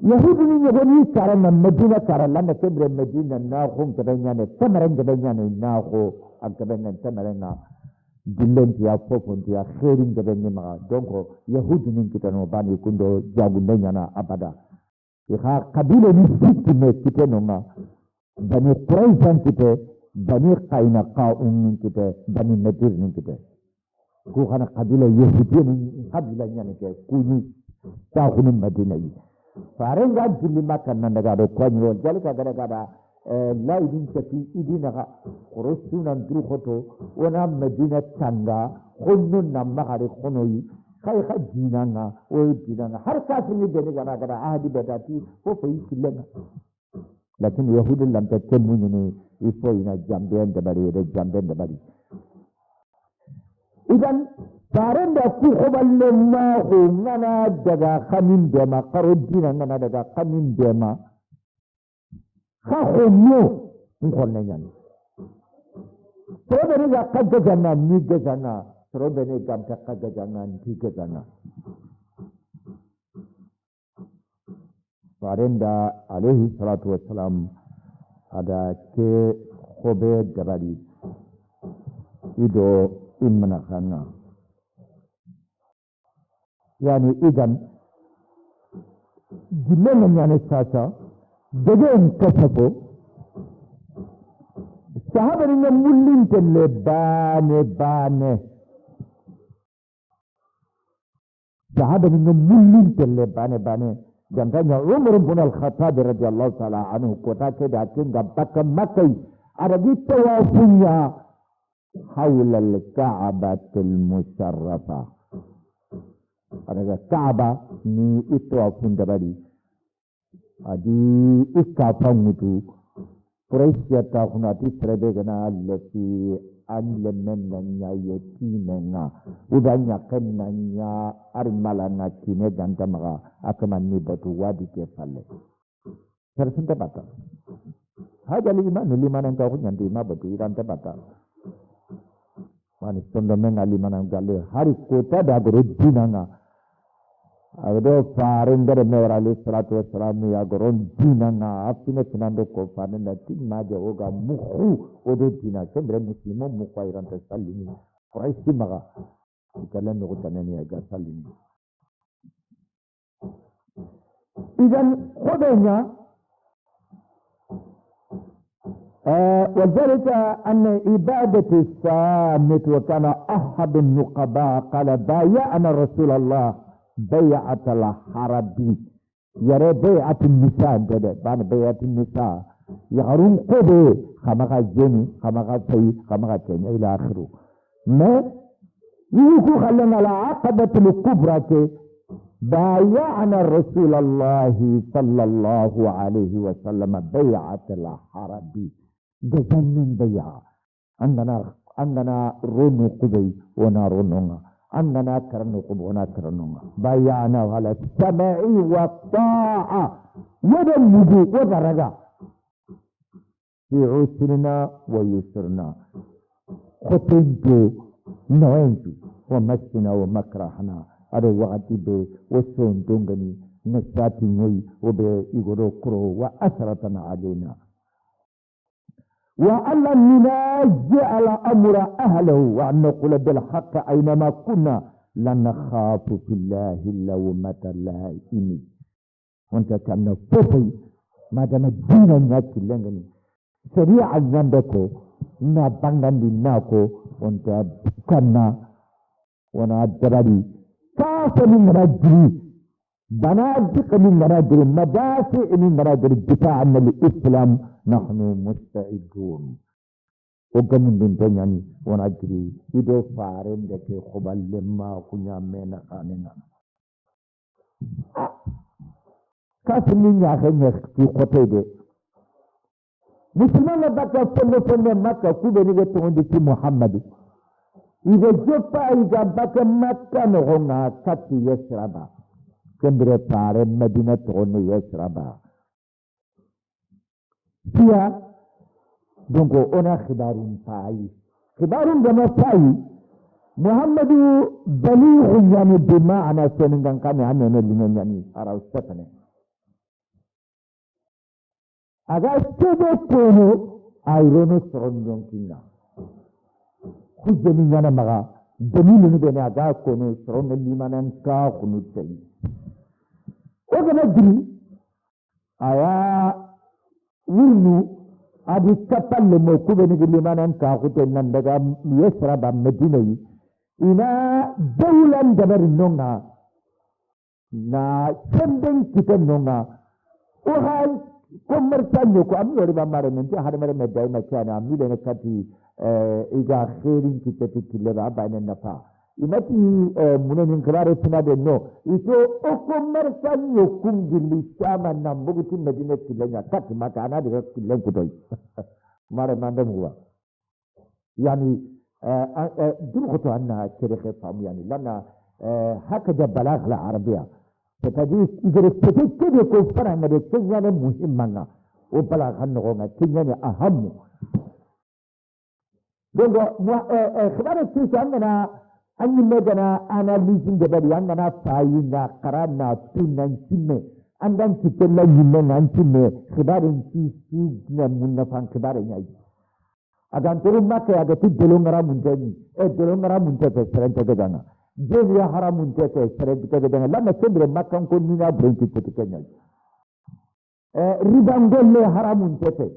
يهود من يغني كارنا مدينة كارنا نكبر مدينة ناخم كبنيانة تمرن كبنيانة ناخو أكبنيانة تمرن جلن تيا فوفن تيا خيرين كبنيانة دونكو يهود من كتنو باني كندو جابو نيانا أبدا إخا قبيلة نسيت من كتنونا بني قريشان كتن بني قاينقاء من كتن بني نتير من كتن كو خانا قبيلة يهودية قبيلة يعني كوني تاخن المدينة farenga jilli makka nan daga do kwanyo jalika daga la idin tafi idina ga qorosuna ndru khoto wana medina tanga khonno nam magari khonoyi khay khadina nga o dina har ka fini de daga ahdi badati ko fa yikilena lakin yahudi lam tatemmu ni ifo ina jambe de bari idan farenda ku khoballe ma ho ngana daga khamin dema qarodina ngana daga khamin dema kha khonno ngonne nyani probere ga kagga janna ni gazana probere ga kagga janna ni gazana farenda alaihi salatu wassalam ada ke khobe dabari ido imna khana yani idan jillen nyane sasa dege en kasafo sahaba ni mullin telle bane sahaba ni mullin telle bane jantanya Umar ibn al-Khattab radhiyallahu ta'ala anhu kota ke da kinga bakka makai arabi tawafunya hawla al-Ka'bah al-musharrafa araga Ka'bah ni itawafun dabari adi ikafa mutu Quraish ta kunati serebe gana lati an lemmen nya yetinenga udanya kannanya armala na kine ganta maga akaman ni batu wadi ke falle tersunta bata haja limanan ka kunyan di ma batu iranta bata mani sondo men limanan galle hari kota da dinanga agdo farin dari Nabi alaihi salatu wassalam ya goron dinanga apine tinando ko farin da tinma je oga muhu odo dina kembre muslimo mu khairan tasallini quraish maga kalam ko tanani aga sallini idan khodanya وذلك أن عبادة الصامت وكان أحد النقباء قال بايعنا رسول الله بيعة الحربي يرى بيعة النساء بان بيعة النساء يغرون قبه خمغا جيني خمغا سي خمغا تيني إلى آخره ما يقول خلنا العقبة الكبرى بايعنا رسول الله صلى الله عليه وسلم بيعة الحربي جزمين بيعة عندنا رونو قبي ونا رونونا أننا كرنكم ونكرننا بيانا على السمع والطاعة ودمجي ودرجة في عسرنا ويسرنا خطنتو نوينتو ومسنا ومكرهنا هذا وقت بي وسون دونغني نساتي نوي وبي يقولوا كرو وأثرتنا علينا وأن ننازع الأمر أهله وأن نقول بالحق أينما كنا لن نخاف في الله لومة لائم وانت كان فوفي ما دام الدين ناكي لنغني سريعا عندكو نا بانغان دي ناكو وانت كان وانا دراري كاسا من رجلي بنادق من رجل مدافع من رجل دفاع عن الإسلام نحن مستعدون وكمن دنياني ونجري إذا فارن دك خبال لما كنا منا خاننا كاسمين يا خنيا في قتيبة مسلمان بكا صلى مكة كوبا نيجي دي محمد إذا جفا إذا بكا مكة نغنى كتي يسربا كمبرة فارن مدينة تغنى يسربا فيها دونك انا خبار جمع فاي محمد بليغ يعني بمعنى سننغان كامي عنه يعني اراو ستفنه اغا سيدو كونو ايرونو سرونيون كينا خجني نانا مغا دليل نبني اغا كونو سرون الليمانان كا خنو تي وغنا جري ايا wurnu adi kapalle mo kubeni gilimanan ka khute nan daga yesra ba medina yi ina dawlan dabar nonga na senden kita nonga o hal commerçant ko am yori ba mare men har mare me dai ma kana mi le kati iga khairin kita tikille ba ba ne nafa imati munen klare tina de no ito o commerçant yo kungili chama na mbuguti medina kilenya kati makana de kilen kutoi mare mande muwa yani dun khutu anna tarikh fam yani lana هكذا بلاغ العربية فتجي إذا تتكد يكون فرع من الكيان مهمة وبلاغ النغمة كيان أهم دونك خبار السيس عندنا أني مدنا أناليزين جبالي عندنا فاينا قرانا تينا نسمي عندنا تتلا يمنا نسمي خبار السيس منفان خبار نعي agan turun maka aga ti delongara munjani delongara munjata serenta gana jeniya haramun tete sere tege denga lama kendre makkan ko nina bronki tete kenya riba ngolle haramun tete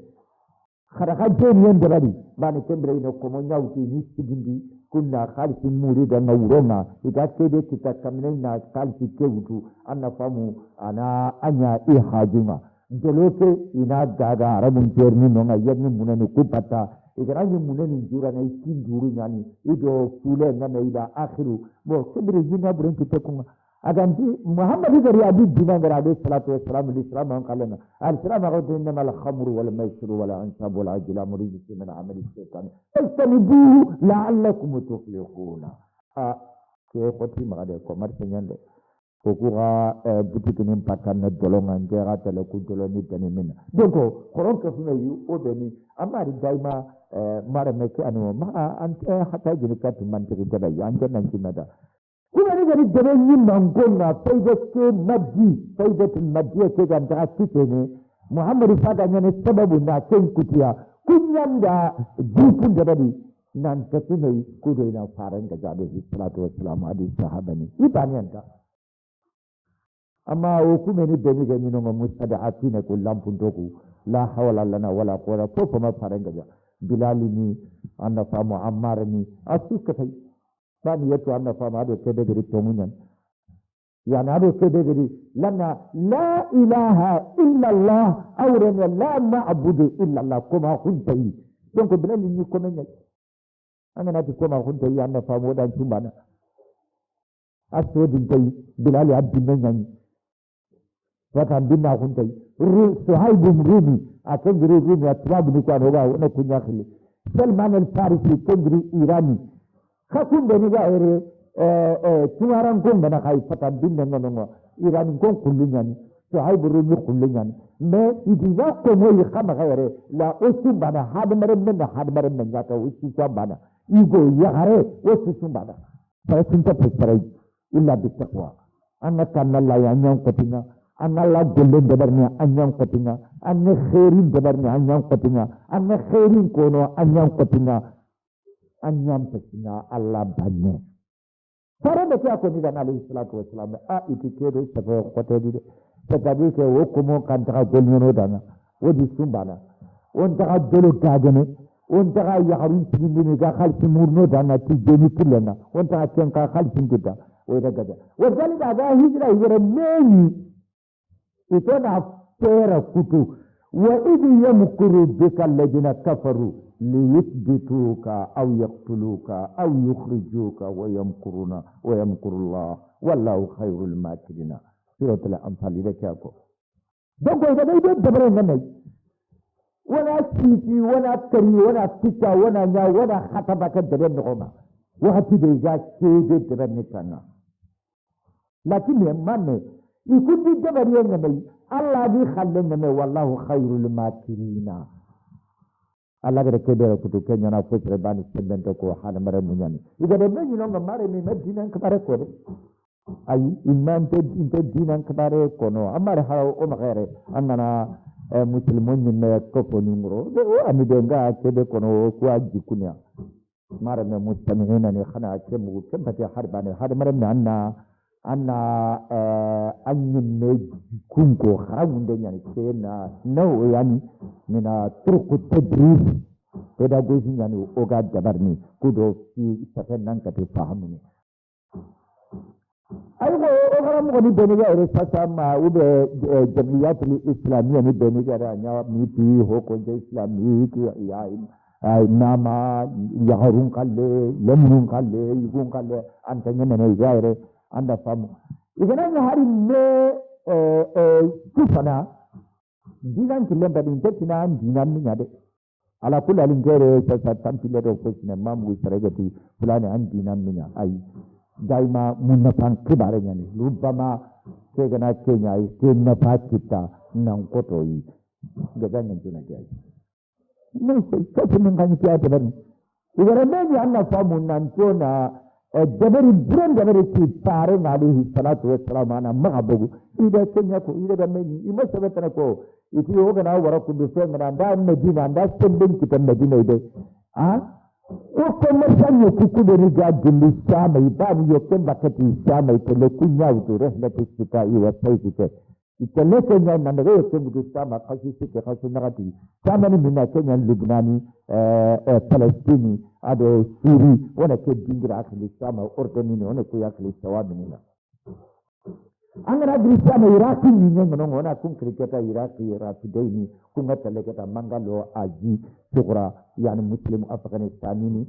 khada ka jeniya ndabadi bani kendre ino komo nyawti ni sigindi kunna khalisi muri da na wuronga ita kede kita kamne na khalisi kewutu anna famu ana anya ihajuma joloke ina gaga haramun terni nonga yadni munani kupata igaranyi munani jura na ikin juru nyani ido fule na ida akhiru bo kibri jina burin kitekunga aganti muhammad gari abi dina gara alayhi salatu wassalam al-islam an qalana al-islam qad inma al-khamr wal maisir wal ansab wal ajlam rijs min amal ash-shaytan fastanibuhu la'allakum tuflihuna ke poti magade ko marse nyande ko kuga butikini patanna dolonga ngera tele ku doloni tani minna donc koron ka funa yu odeni amari daima mara meke anu ma ante hata jini kat mantiki gada yanje nan kinada kuma ni gari dare yin mangonna faidatu maddi ke ga da kitene muhammadu fada ne sababu na ken kutiya kunyanda dukun da dadi nan tafi ne kudo ina faran da jabe salatu wassalamu alaihi sahabani ibanianta amma o kuma ni beni ga mino mo mustada'atina kullam puntoku la hawla lana wala quwwata ko kuma faran ga bilali ni anna famu ammar ni asuka tai bani yato anna famu ado kede gari tomunyan ya na ado kede gari lana la ilaha illa allah awrana la ma'budu illa allah kuma kuntai donc bilali ni ko nanya ana nati kuma kuntai anna famu dan tumbana aso din tai bilali abdi nanya wata binna kuntai suhaibun rumi akan giri rumi atrab ni kwa roga wana kunya khili salman al-farisi kengri irani khakun beni ga ere tuaran kon bana kai fata binna ngono irani kon kullunya ni suhaibun rumi kullunya ni me idiza ko moy khama ga ere la usu bana hadmare men jata usu bana igo yare usu bana para sinta pesparai illa bittaqwa annaka nalla ya nyam kotina analla golle dabarnya anyang kotinga anne khairin dabarnya anyang kotinga anne khairin kono anyang kotinga anyang kotinga Allah banne para da ko ni dan alayhi salatu wassalam a itikedo safa kote di tadi ke wokumo kan ta golnyo dana wodi sumbana on ta dolo gagene on ta ya harun tibini ga khalsi murno dana ti jeni kulena on ta ken ka khalsi gida o daga da wazalida ga hijra meni itona pera kutu wa idh yamkuru bika alladhina kafaru liyuthbituka aw yaqtuluka aw yukhrijuka wa yamkuruna wa yamkuru Allah wallahu khayrul makirin suratul anfal idakako donc da dai dabre nanai wala titi wala kari wala tika wala nya wala khatabaka dabre ngoma wakati de ja ke dabre nitana lakini manne ikuti dabari ngame Allah bi khalle ngame wallahu khairul makirina Allah ga kede kutu kenya na fusre bani sebente ko hana mare munyani iga de men no mare mi medina kabare ko ay imman te dinan kabare ko no amare ha o magere annana muslimun ne ko ko nimro de o ami de nga kede ko no ko ajikunya mare me mustamihina ne khana kemu kembati harbane hada mare anna anyin ne kunko haramunde nyani kena no yani mina turku tadris pedagogi nyani oga dabarni kudo ki safen nan kati fahamni aygo ogaram ko ni beniga ere sasama ube jamiyat al-islamiyya ni beniga nya miti ho ko je islamik ya ay nama yaharun kalle lemrun kalle yugun kalle antanya mena igaire anda famu igana hari ne kufana dinan kilen da din tetina dinan minya de ala kullu alingere sa tampile do kusne mamu saragati fulani an dinan minya ai daima munafan kibare nyani rubama kegana kenya ai kenna pakita nan kotoi gagan juna kai ne sai mun kan kiya da bani igara ne anna famu nan tona dabari buran dabari ki pare alaihi salatu wassalam ana magabugu ida kenya ko ida da meni ima sabata ko iti yoga na wara ku dufe ngana da medina da sembin ki tan medina ide o commercial kuku de riga dilli sama ibani yo kemba kati sama itele kunya utu rehlati sita iwa saitike itele kenya nandere yo kembu sama kasi sike kasi nagati sama ni mina kenya Lebanani Palestini ado Syrie wana ke dingira akili sama ordonini wana kuya akili sawaminina angana sama Iraki ni ngono wana kun kriketa Iraki deni kunga teleketa mangalo aji sukura yani muslim Afghanistani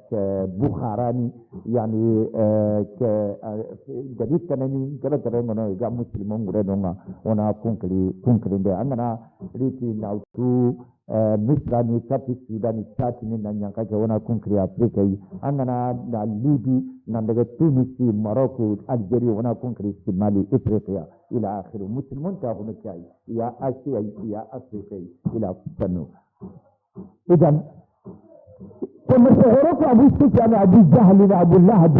ke Bukharani yani ke jadi tanani gara ngono ga muslim ngure donga wana kunkri de angana riti nautu Misrani kati Sudani tati ni nanyanga ke wana kunkri Afrika angana na Libi na daga Tunisi Morocco Algeria wana kunkri Mali Afrika ila akhiru muslimun ta hono kai ya Asia ya Afrika ila fanu idan kuma sahoro Abu Sufyan Abu Jahl Abu Lahab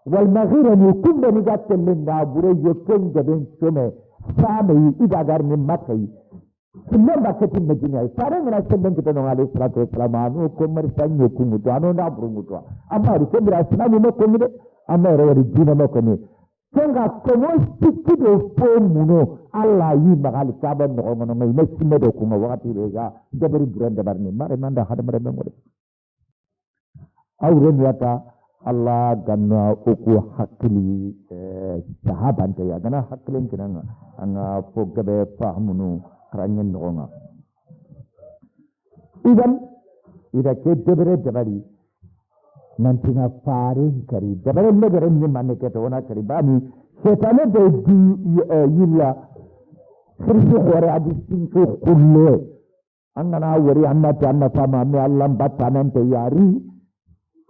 wal Maghira ni kullu ni gatten na bure yoken gaben some same idagar ni makai sunan bakatin majina faran na sallan kita no alayhi salatu wassalam anu ko marsan yo kumuto anu na burumuto amma ri kemira islamu no komide amma rawari dina no komi kenga komo sikido fomuno Allah yi magal kaba no ngono mai mesime do kuma wakati rega dabari buranda barni mare manda hada mare memore awren yata Allah ganna uku hakili sahabante ya gana hakilin kinanga anga fogabe fahmunu karanyen ngonga idan ida ke dabari nanti na farin kari dabare legaran ni manne ke to na kari bani setane de yilla sirri hore adi sinko kulle angana wari anna tanna fama me Allah batanan te yari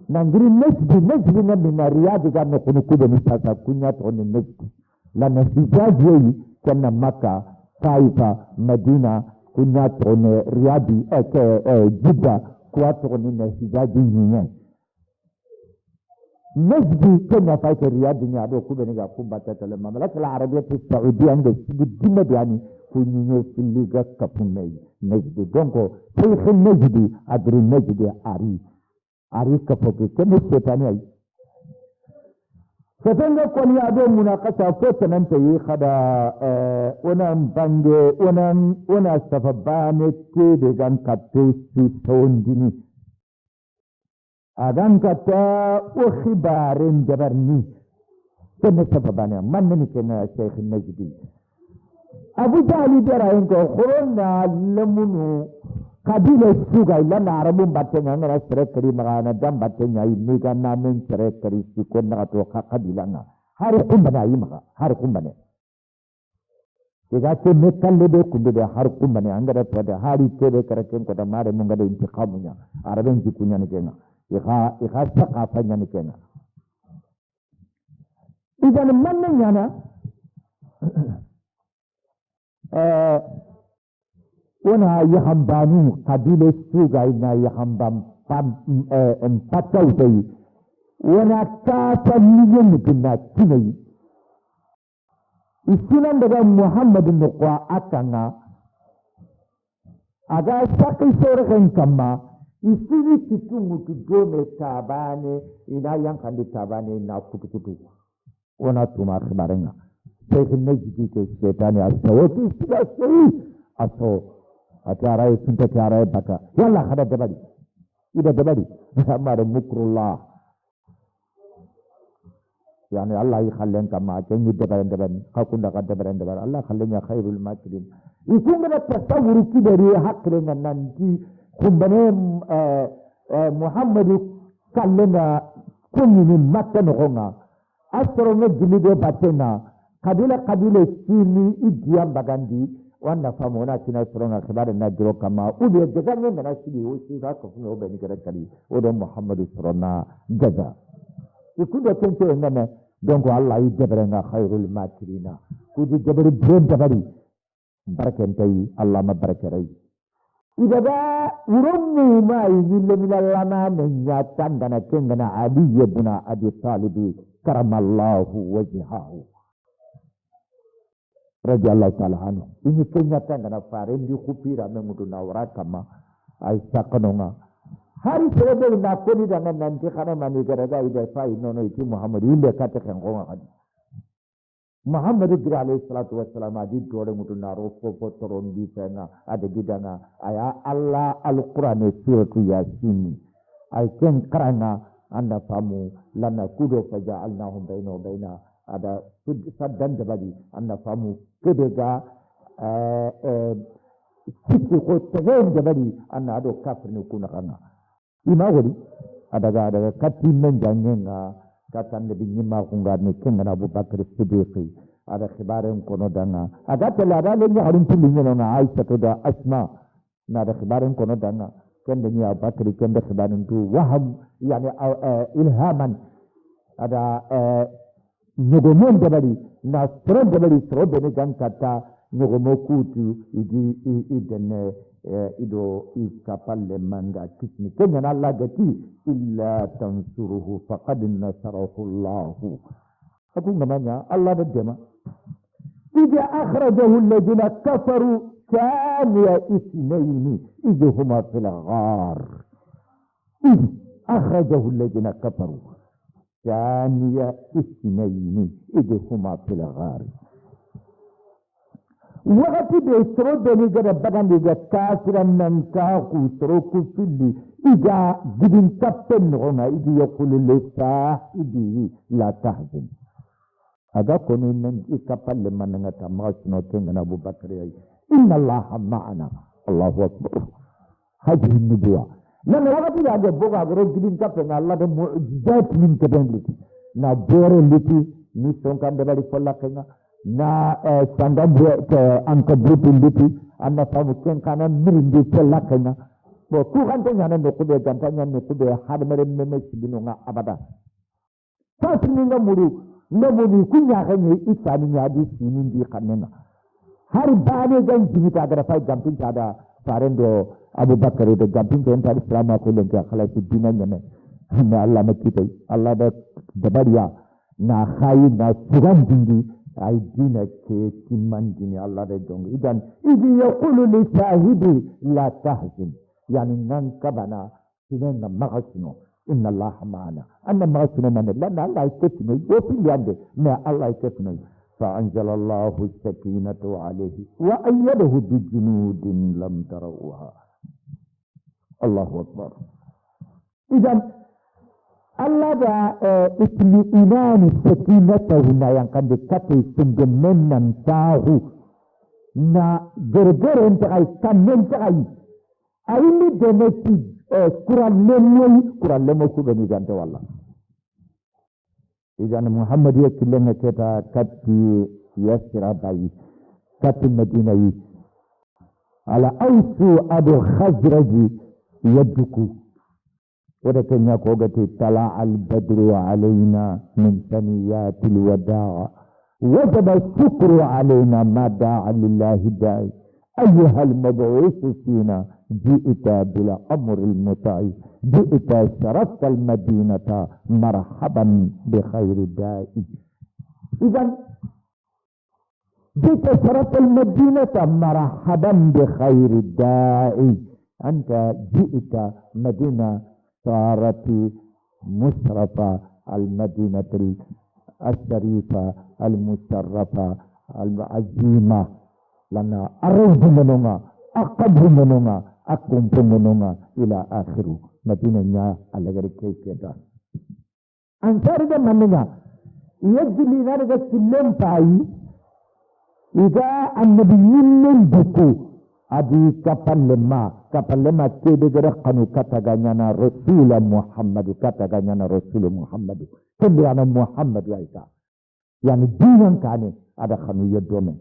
nangiri nesbi na minariya diga no kunu kude ni sasa kunya to ni nesbi la nasijaji kana Makka Taifa Medina kunya to ne Riyadi Jidda kwa to ni nasijaji nyenye nesbi kana faita Riyadi ni ado kude ni ga kumbata tele mamlaka al-arabiyya as-saudiyya ande sidima yani kunyo filiga kapunai nesbi donko sai nesbi adri nesbi ari kafoke kene setani ay setanga koni ado munakasha ko tanante yi khada onan bange ona safabane ke de gan katte su tondini adan kata o khibarin jabarni kene safabane manni kene Sheikh Najdi Abu Jali dara ko khorona lamunu kabila suga ilana arabun batenya ngara serekari magana dam batenya ini kana men serekari sikon na to kabila nga har kumbana yima har kumbane diga ke mekalle de kunde de har kumbane angara to de hari kebe karaken ko da mare mun ngada intiqamunya araben jikunya ne kenga iha saqafanya ne kenga idan manne nyana wana yahambanu kabile suga ina yahambam patautai wana kata niyan gina kinai isinan daga Muhammadin kwa akanga aga saki sorekan kama isini kitungu kidome tabane ina yang kandi tabane na kutu wana tuma khibarenga Sheikh Najdi ke setani asawati sida aso acara sunta cara baka yalla hada dabadi ida dabadi amma da mukrullah yani Allah yakhallen kama tanyi dabaran hakunda ka dabaran Allah khallen ya khairul makirin ikun da tasawuru kidari hakren nanti kumbane Muhammadu kallena kunni makka no gonga astro no jilido batena kabila sini idiyam bagandi wanda famu na kina suronga kibada na jiro kama ube jaganyen da na shiri wuce za ka kuma ube ni kari wadda Muhammadu surona jaga ikun da kente ngane don ko Allah yi jabare nga khairul makirina kuji jabari bren jabari barakentai Allah ma barakerai idaga urummu ma yi lemilallama nenya tandana kengana Ali ibn Abi Talib karamallahu wajhahu radiyallahu ta'ala anhu ini kenyataan kana farendi khupira memudu nawra kama Aisyah kanonga hari sebe na koni danga nanti kana mani garaga ida fai nono iti Muhammad ille kata kengonga kadi Muhammad alayhi salatu wassalam adi dore mutu naro fofo torondi fenga ada gidanga aya Allah al-Quran suratu Yasin ay ken karanga anda famu lana kudo faja'alnahum baina wa baina ada saddan dabadi anda famu kedega sikki ko tegen dabadi anda ado kafir ni kuna kana ima wadi ada katti men jangenga katan nabi nyima kungarni kenga Abu Bakar Siddiq ada khibaran kono danga ada telada le nya harun tulinyo na Aisha to da Asma na ada khibaran kono danga kende nya Abu Bakar kende khibaran tu waham yani ilhaman ada nyogomon dabali na soro dabali soro bene gan kata nyogomo kutu idene ido ikapalle manga kitni kenya na Allah gati illa tansuruhu faqad nasarahu Allah aku namanya Allah dadema idza akhrajahu alladhina kafaru thaniya ithnain idhuma fil ghar akhrajahu alladhina kafaru thaniya ithnain idhuma fil ghar wakati be soro deni gada bagan diga kafiran nan ka ku soro ku filli iga gidin kappen rona idi yaqulu lisa idi la tahzan aga kono nan ikapalle mananga tamasno tenga Abu Bakar ay inna Allah ma'ana Allahu akbar hadi nubuwa nan wakati ya de boga gro gidin kappen Allah de mu'jizat min kabenliti na bore liti ni sonkan de bari follakenga na sangam ke angka brutin liti anda famu ken kana mirindi telakena bo ku kan tanya no kude gantanya no kude hadmere meme sibino nga abada fasni nga muri no muri kunya kanye itani nya di sinin di kanena har baane gan jita gara fay gampin tada farendo Abu Bakar de gampin ton tada Islam ko len ka khala ci dina nyane na Allah makita Allah da dabariya na khayi na sugan dindi ay dina ke kimman dini Allah da jong idan idi yaqulu li sahibi la tahzan yani nan kabana sinan maghsino inna Allah ma'ana anna maghsino man la Allah yakfino yofi yande ma Allah yakfino fa anzala Allah as-sakinata alayhi wa ayyadahu bi junudin lam tarawha Allahu akbar idan Allah da ikli imani sakinatahu na yang kan dekati sunggemenan tahu na gergeren ta ay kanen ta ay ayni demeti Quran lemo ku bani gante walla idan Muhammad yakilena keta katti yasra bayi katti Madina yi ala ausu adu khazraji yaduku ولكن يقول طلع البدر علينا من ثنيات الوداع وجب الشكر علينا ما داعى لله داعي أيها المبعوث فينا جئت بالأمر المطاع جئت شرفت المدينة مرحبا بخير داعي إذا جئت شرفت المدينة مرحبا بخير داعي أنت جئت مدينة صارت مشرفة المدينة الشريفة المشرفة العظيمة لنا أرض منها أقب منها أقوم منها إلى آخر مدينة على غير كذا أنصار ده منها يجلي نرجع سلم باي إذا النبي من بكو adi kapal lemah kede gerakanu kata ganyana Rasul Muhammad kata ganyana Rasul Muhammad kemudian Muhammad yaita yani dingan kane ada khanu yadome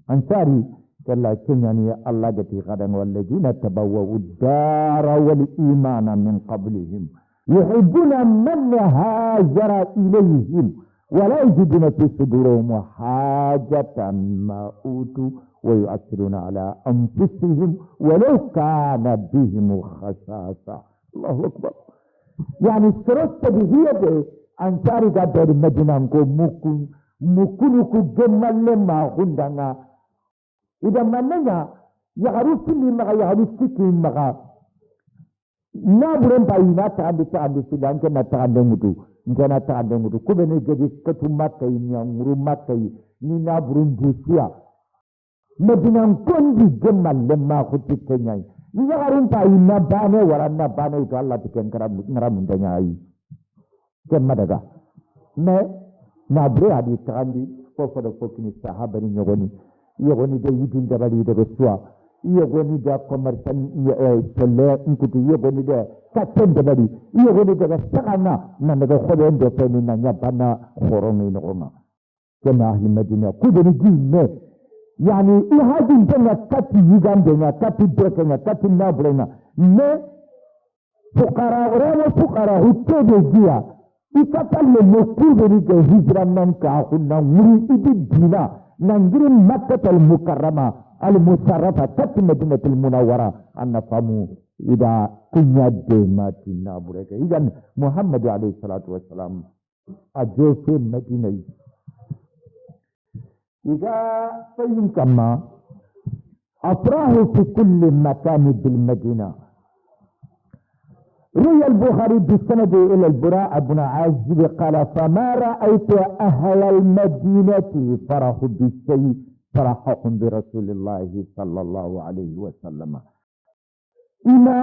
ansari kala kenyani Allah gati qadan walladina tabawwa'u ad-dara wal imana min qablihim yuhibbuna man hajara ilayhim ولا يجدون في صدورهم حاجة ما أوتوا ويؤثرون على أنفسهم ولو كان بهم خصاصة الله أكبر يعني سرت بهذه أنصاري قدر المدينة مكونكو جمال لما خندنا إذا مننا يعرف لي ما يعرف كي ما naburen pa ina ta andi sidan ke na ta ande mutu ngana ta ande mutu ko bene gedi katu makka nya nguru makka ni naburen busiya madinan kondi gemmal lemma khutti kenyai ni yagarun pa ina bane waranna bane to Allah tiken ngaram ndanya yi kemma daga me nabure adi tandi fofo da fokini sahaba ni yogoni de yidin da bari daga suwa yogoni da commerçant tele inkutu yogoni da katen da bari yogoni daga sakana nan daga khoben da feni na nyabana khorongi no ma kena ahli madina kudeni gimme yani ihadin tana kati yigande na kati doke na kati nabure na me fukara hutede dia ikatalle mokudeni ke hijran nan ka kunna muri idi dina nangiri makkatul mukarrama al musarrafa kat madinatul munawwara anna famu ida kunya de matina bureke idan muhammad alayhi salatu wassalam ajofe madina iga fayin kama afrahu fi kulli makan bil madina روي البخاري بالسند الى البراء بن عازب قال فما رايت اهل المدينه فرحوا بالشيء فرحهم برسول الله صلى الله عليه وسلم إما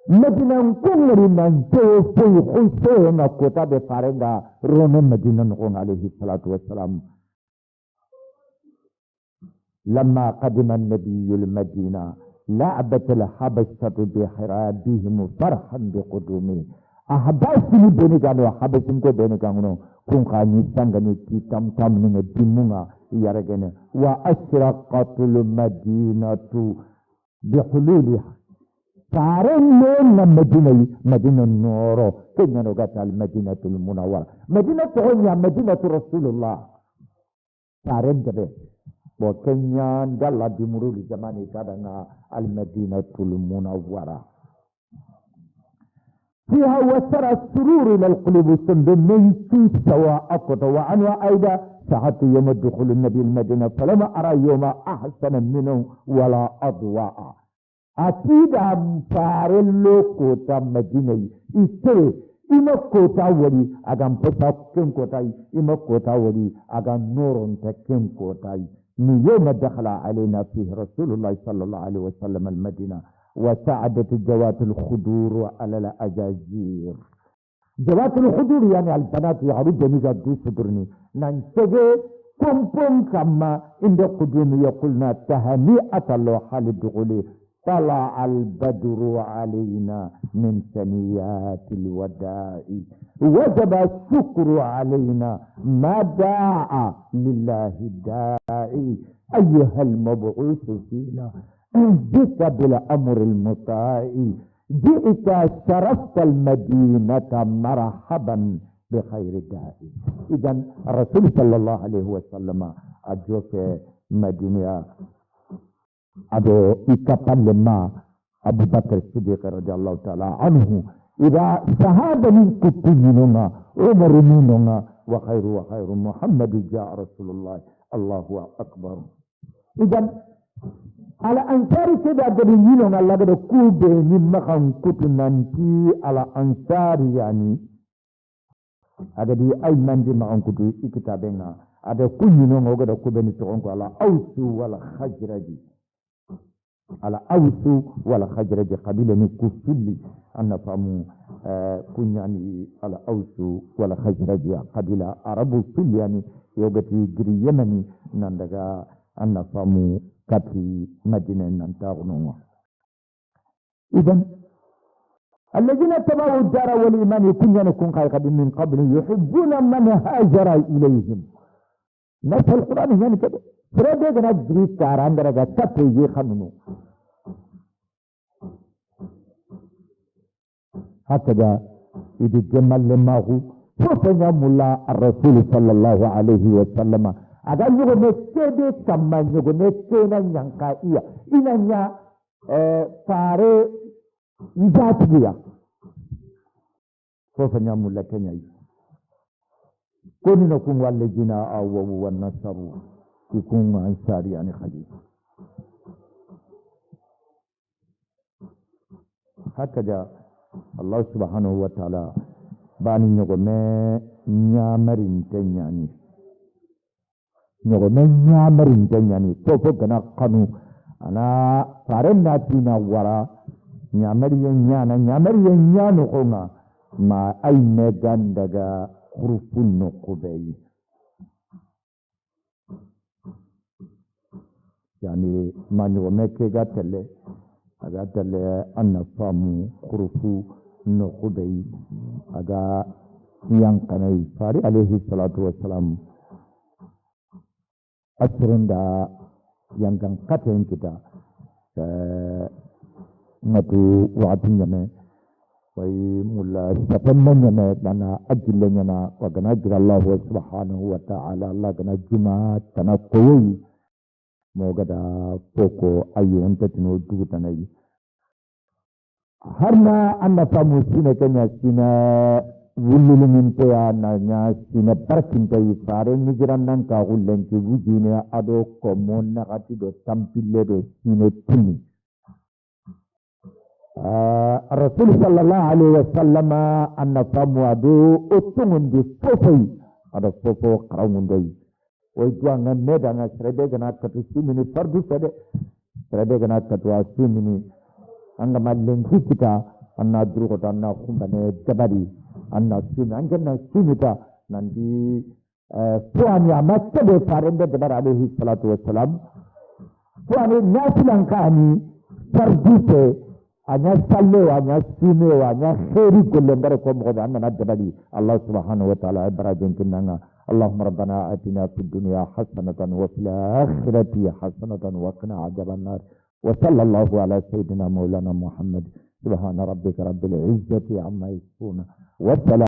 مدينة كل من توفي حسين كتاب فارغا روم مدينة نقول عليه الصلاة والسلام لما قدم النبي المدينة لعبت الحبشة بحرابهم فرحا بقدومه أحباسني بني كانوا أحباسني بني كانوا كن خاني سانغني كي تام تام نيجي ديمونا يارجنا وأشرقت المدينة بحلولها فارن مدينة النور كنا نقول المدينة المنورة مدينة هي مدينة رسول الله فارن ده وكنا دلنا بمرور زمان كذا المدينة المنورة فيها وسر السرور إلى القلوب سند من سواء أقط وعنها أيضا ساعة يوم دخول النبي المدينة فلما أرى يوم أحسن منه ولا أضواء أكيد أمفارلو كوتا مدينة إستري إما كوتا ولي أغام بسا كم كوتاي إما كوتا ولي أغام نورون تكم كوتاي من يوم دخل علينا فيه رسول الله صلى الله عليه وسلم المدينة وساعدت جوات الخدور على الأجاجير جوات الخدور يعني البنات يعرض جميع دوس صدرني ننتجي كم كما عند قدوم يقولنا تهنئة الله حال الدخول طلع البدر علينا من ثنيات الوداع وجب الشكر علينا ما داعى لله الداعي أيها المبعوث فينا جئت بالأمر المطاع جئت شرفت المدينة مرحبا بخير داعي إذن الرسول صلى الله عليه وسلم أجوك مدينة أبو إكتاب لما أبو بكر الصديق رضي الله تعالى عنه إذا شهاد من كتبنا عمر مننا وخير محمد جاء رسول الله الله أكبر إذن على أنصار كذا قبلين الله قد كوب من مخن كتنانتي على أنصار يعني هذا دي أي من دي مخن كتو كتابنا هذا كل يوم قد كوب نتوانك على أوس ولا خجرجي على أوس ولا خجرجي قبيلة نكفلي أنا فهمو كنياني على أوس ولا خجرجي قبيلة عرب فيل يعني يوغتي جري يمني نندقى أنا فهمو كاتي مدينة ننتاغنوا إذن الذين اتبعوا الدار والإيمان يكون يكون قد من قبل يحبون من هاجر إليهم نفس القرآن يعني كده فرده كنا جريد كاران درجة كتيجي خنونو هكذا إذا جمال لما هو فوفنا ملا الرسول صلى الله عليه وسلم agar nyugo kede kama nyugo kena nyangka iya inanya fare njati dia fofanya mulla kenya yi koni no kun walle jina awu wa nasaru ikun ansari yani khadija hakaja Allah subhanahu wa ta'ala bani nyogome nyamarin tenyani nyogome nyamarin tenyani fofo gana kanu ana farenda tina wara nyamariyen nyano konga ma ay megan daga khurufun no kubai yani ma nyogome ke gatelle anna famu khurufu no kubai aga yang kanai fari alaihi salatu wassalam asrunda yang kan katen kita ngatu waktu nyame wai mulla sapanna nyame dana ajille nyana wa gana jira Allah subhanahu wa ta'ala Allah gana juma tana koyi mo gada poko ayon tatino dugutanai harna anda famu sine kenya sine wululumin toya nanya sine parkin toyi fare nijiran nan ka hullen ki wujine ado ko mon nakati do tampille do sine tuni Rasul sallallahu alaihi wasallam anna famu ado otungun di fofoi ada fofo karawundoi o juanga meda nga srebe gana katu simini fardu sede srebe gana katu simini anga mallenki kita anna durukota anna kumbane jabari anna simi angenna simita nanti puani amattade farende jabar alaihi salatu wassalam puani nasilankani fardite anya salle anya simi anya khairi kullembare ko mo anna jabari Allah subhanahu wa ta'ala ibrahim kinanga اللهم ربنا آتنا في الدنيا حسنة وفي الآخرة حسنة وقنا عذاب النار وصلى الله على سيدنا مولانا محمد سبحان ربك رب العزة عما يصفون والسلام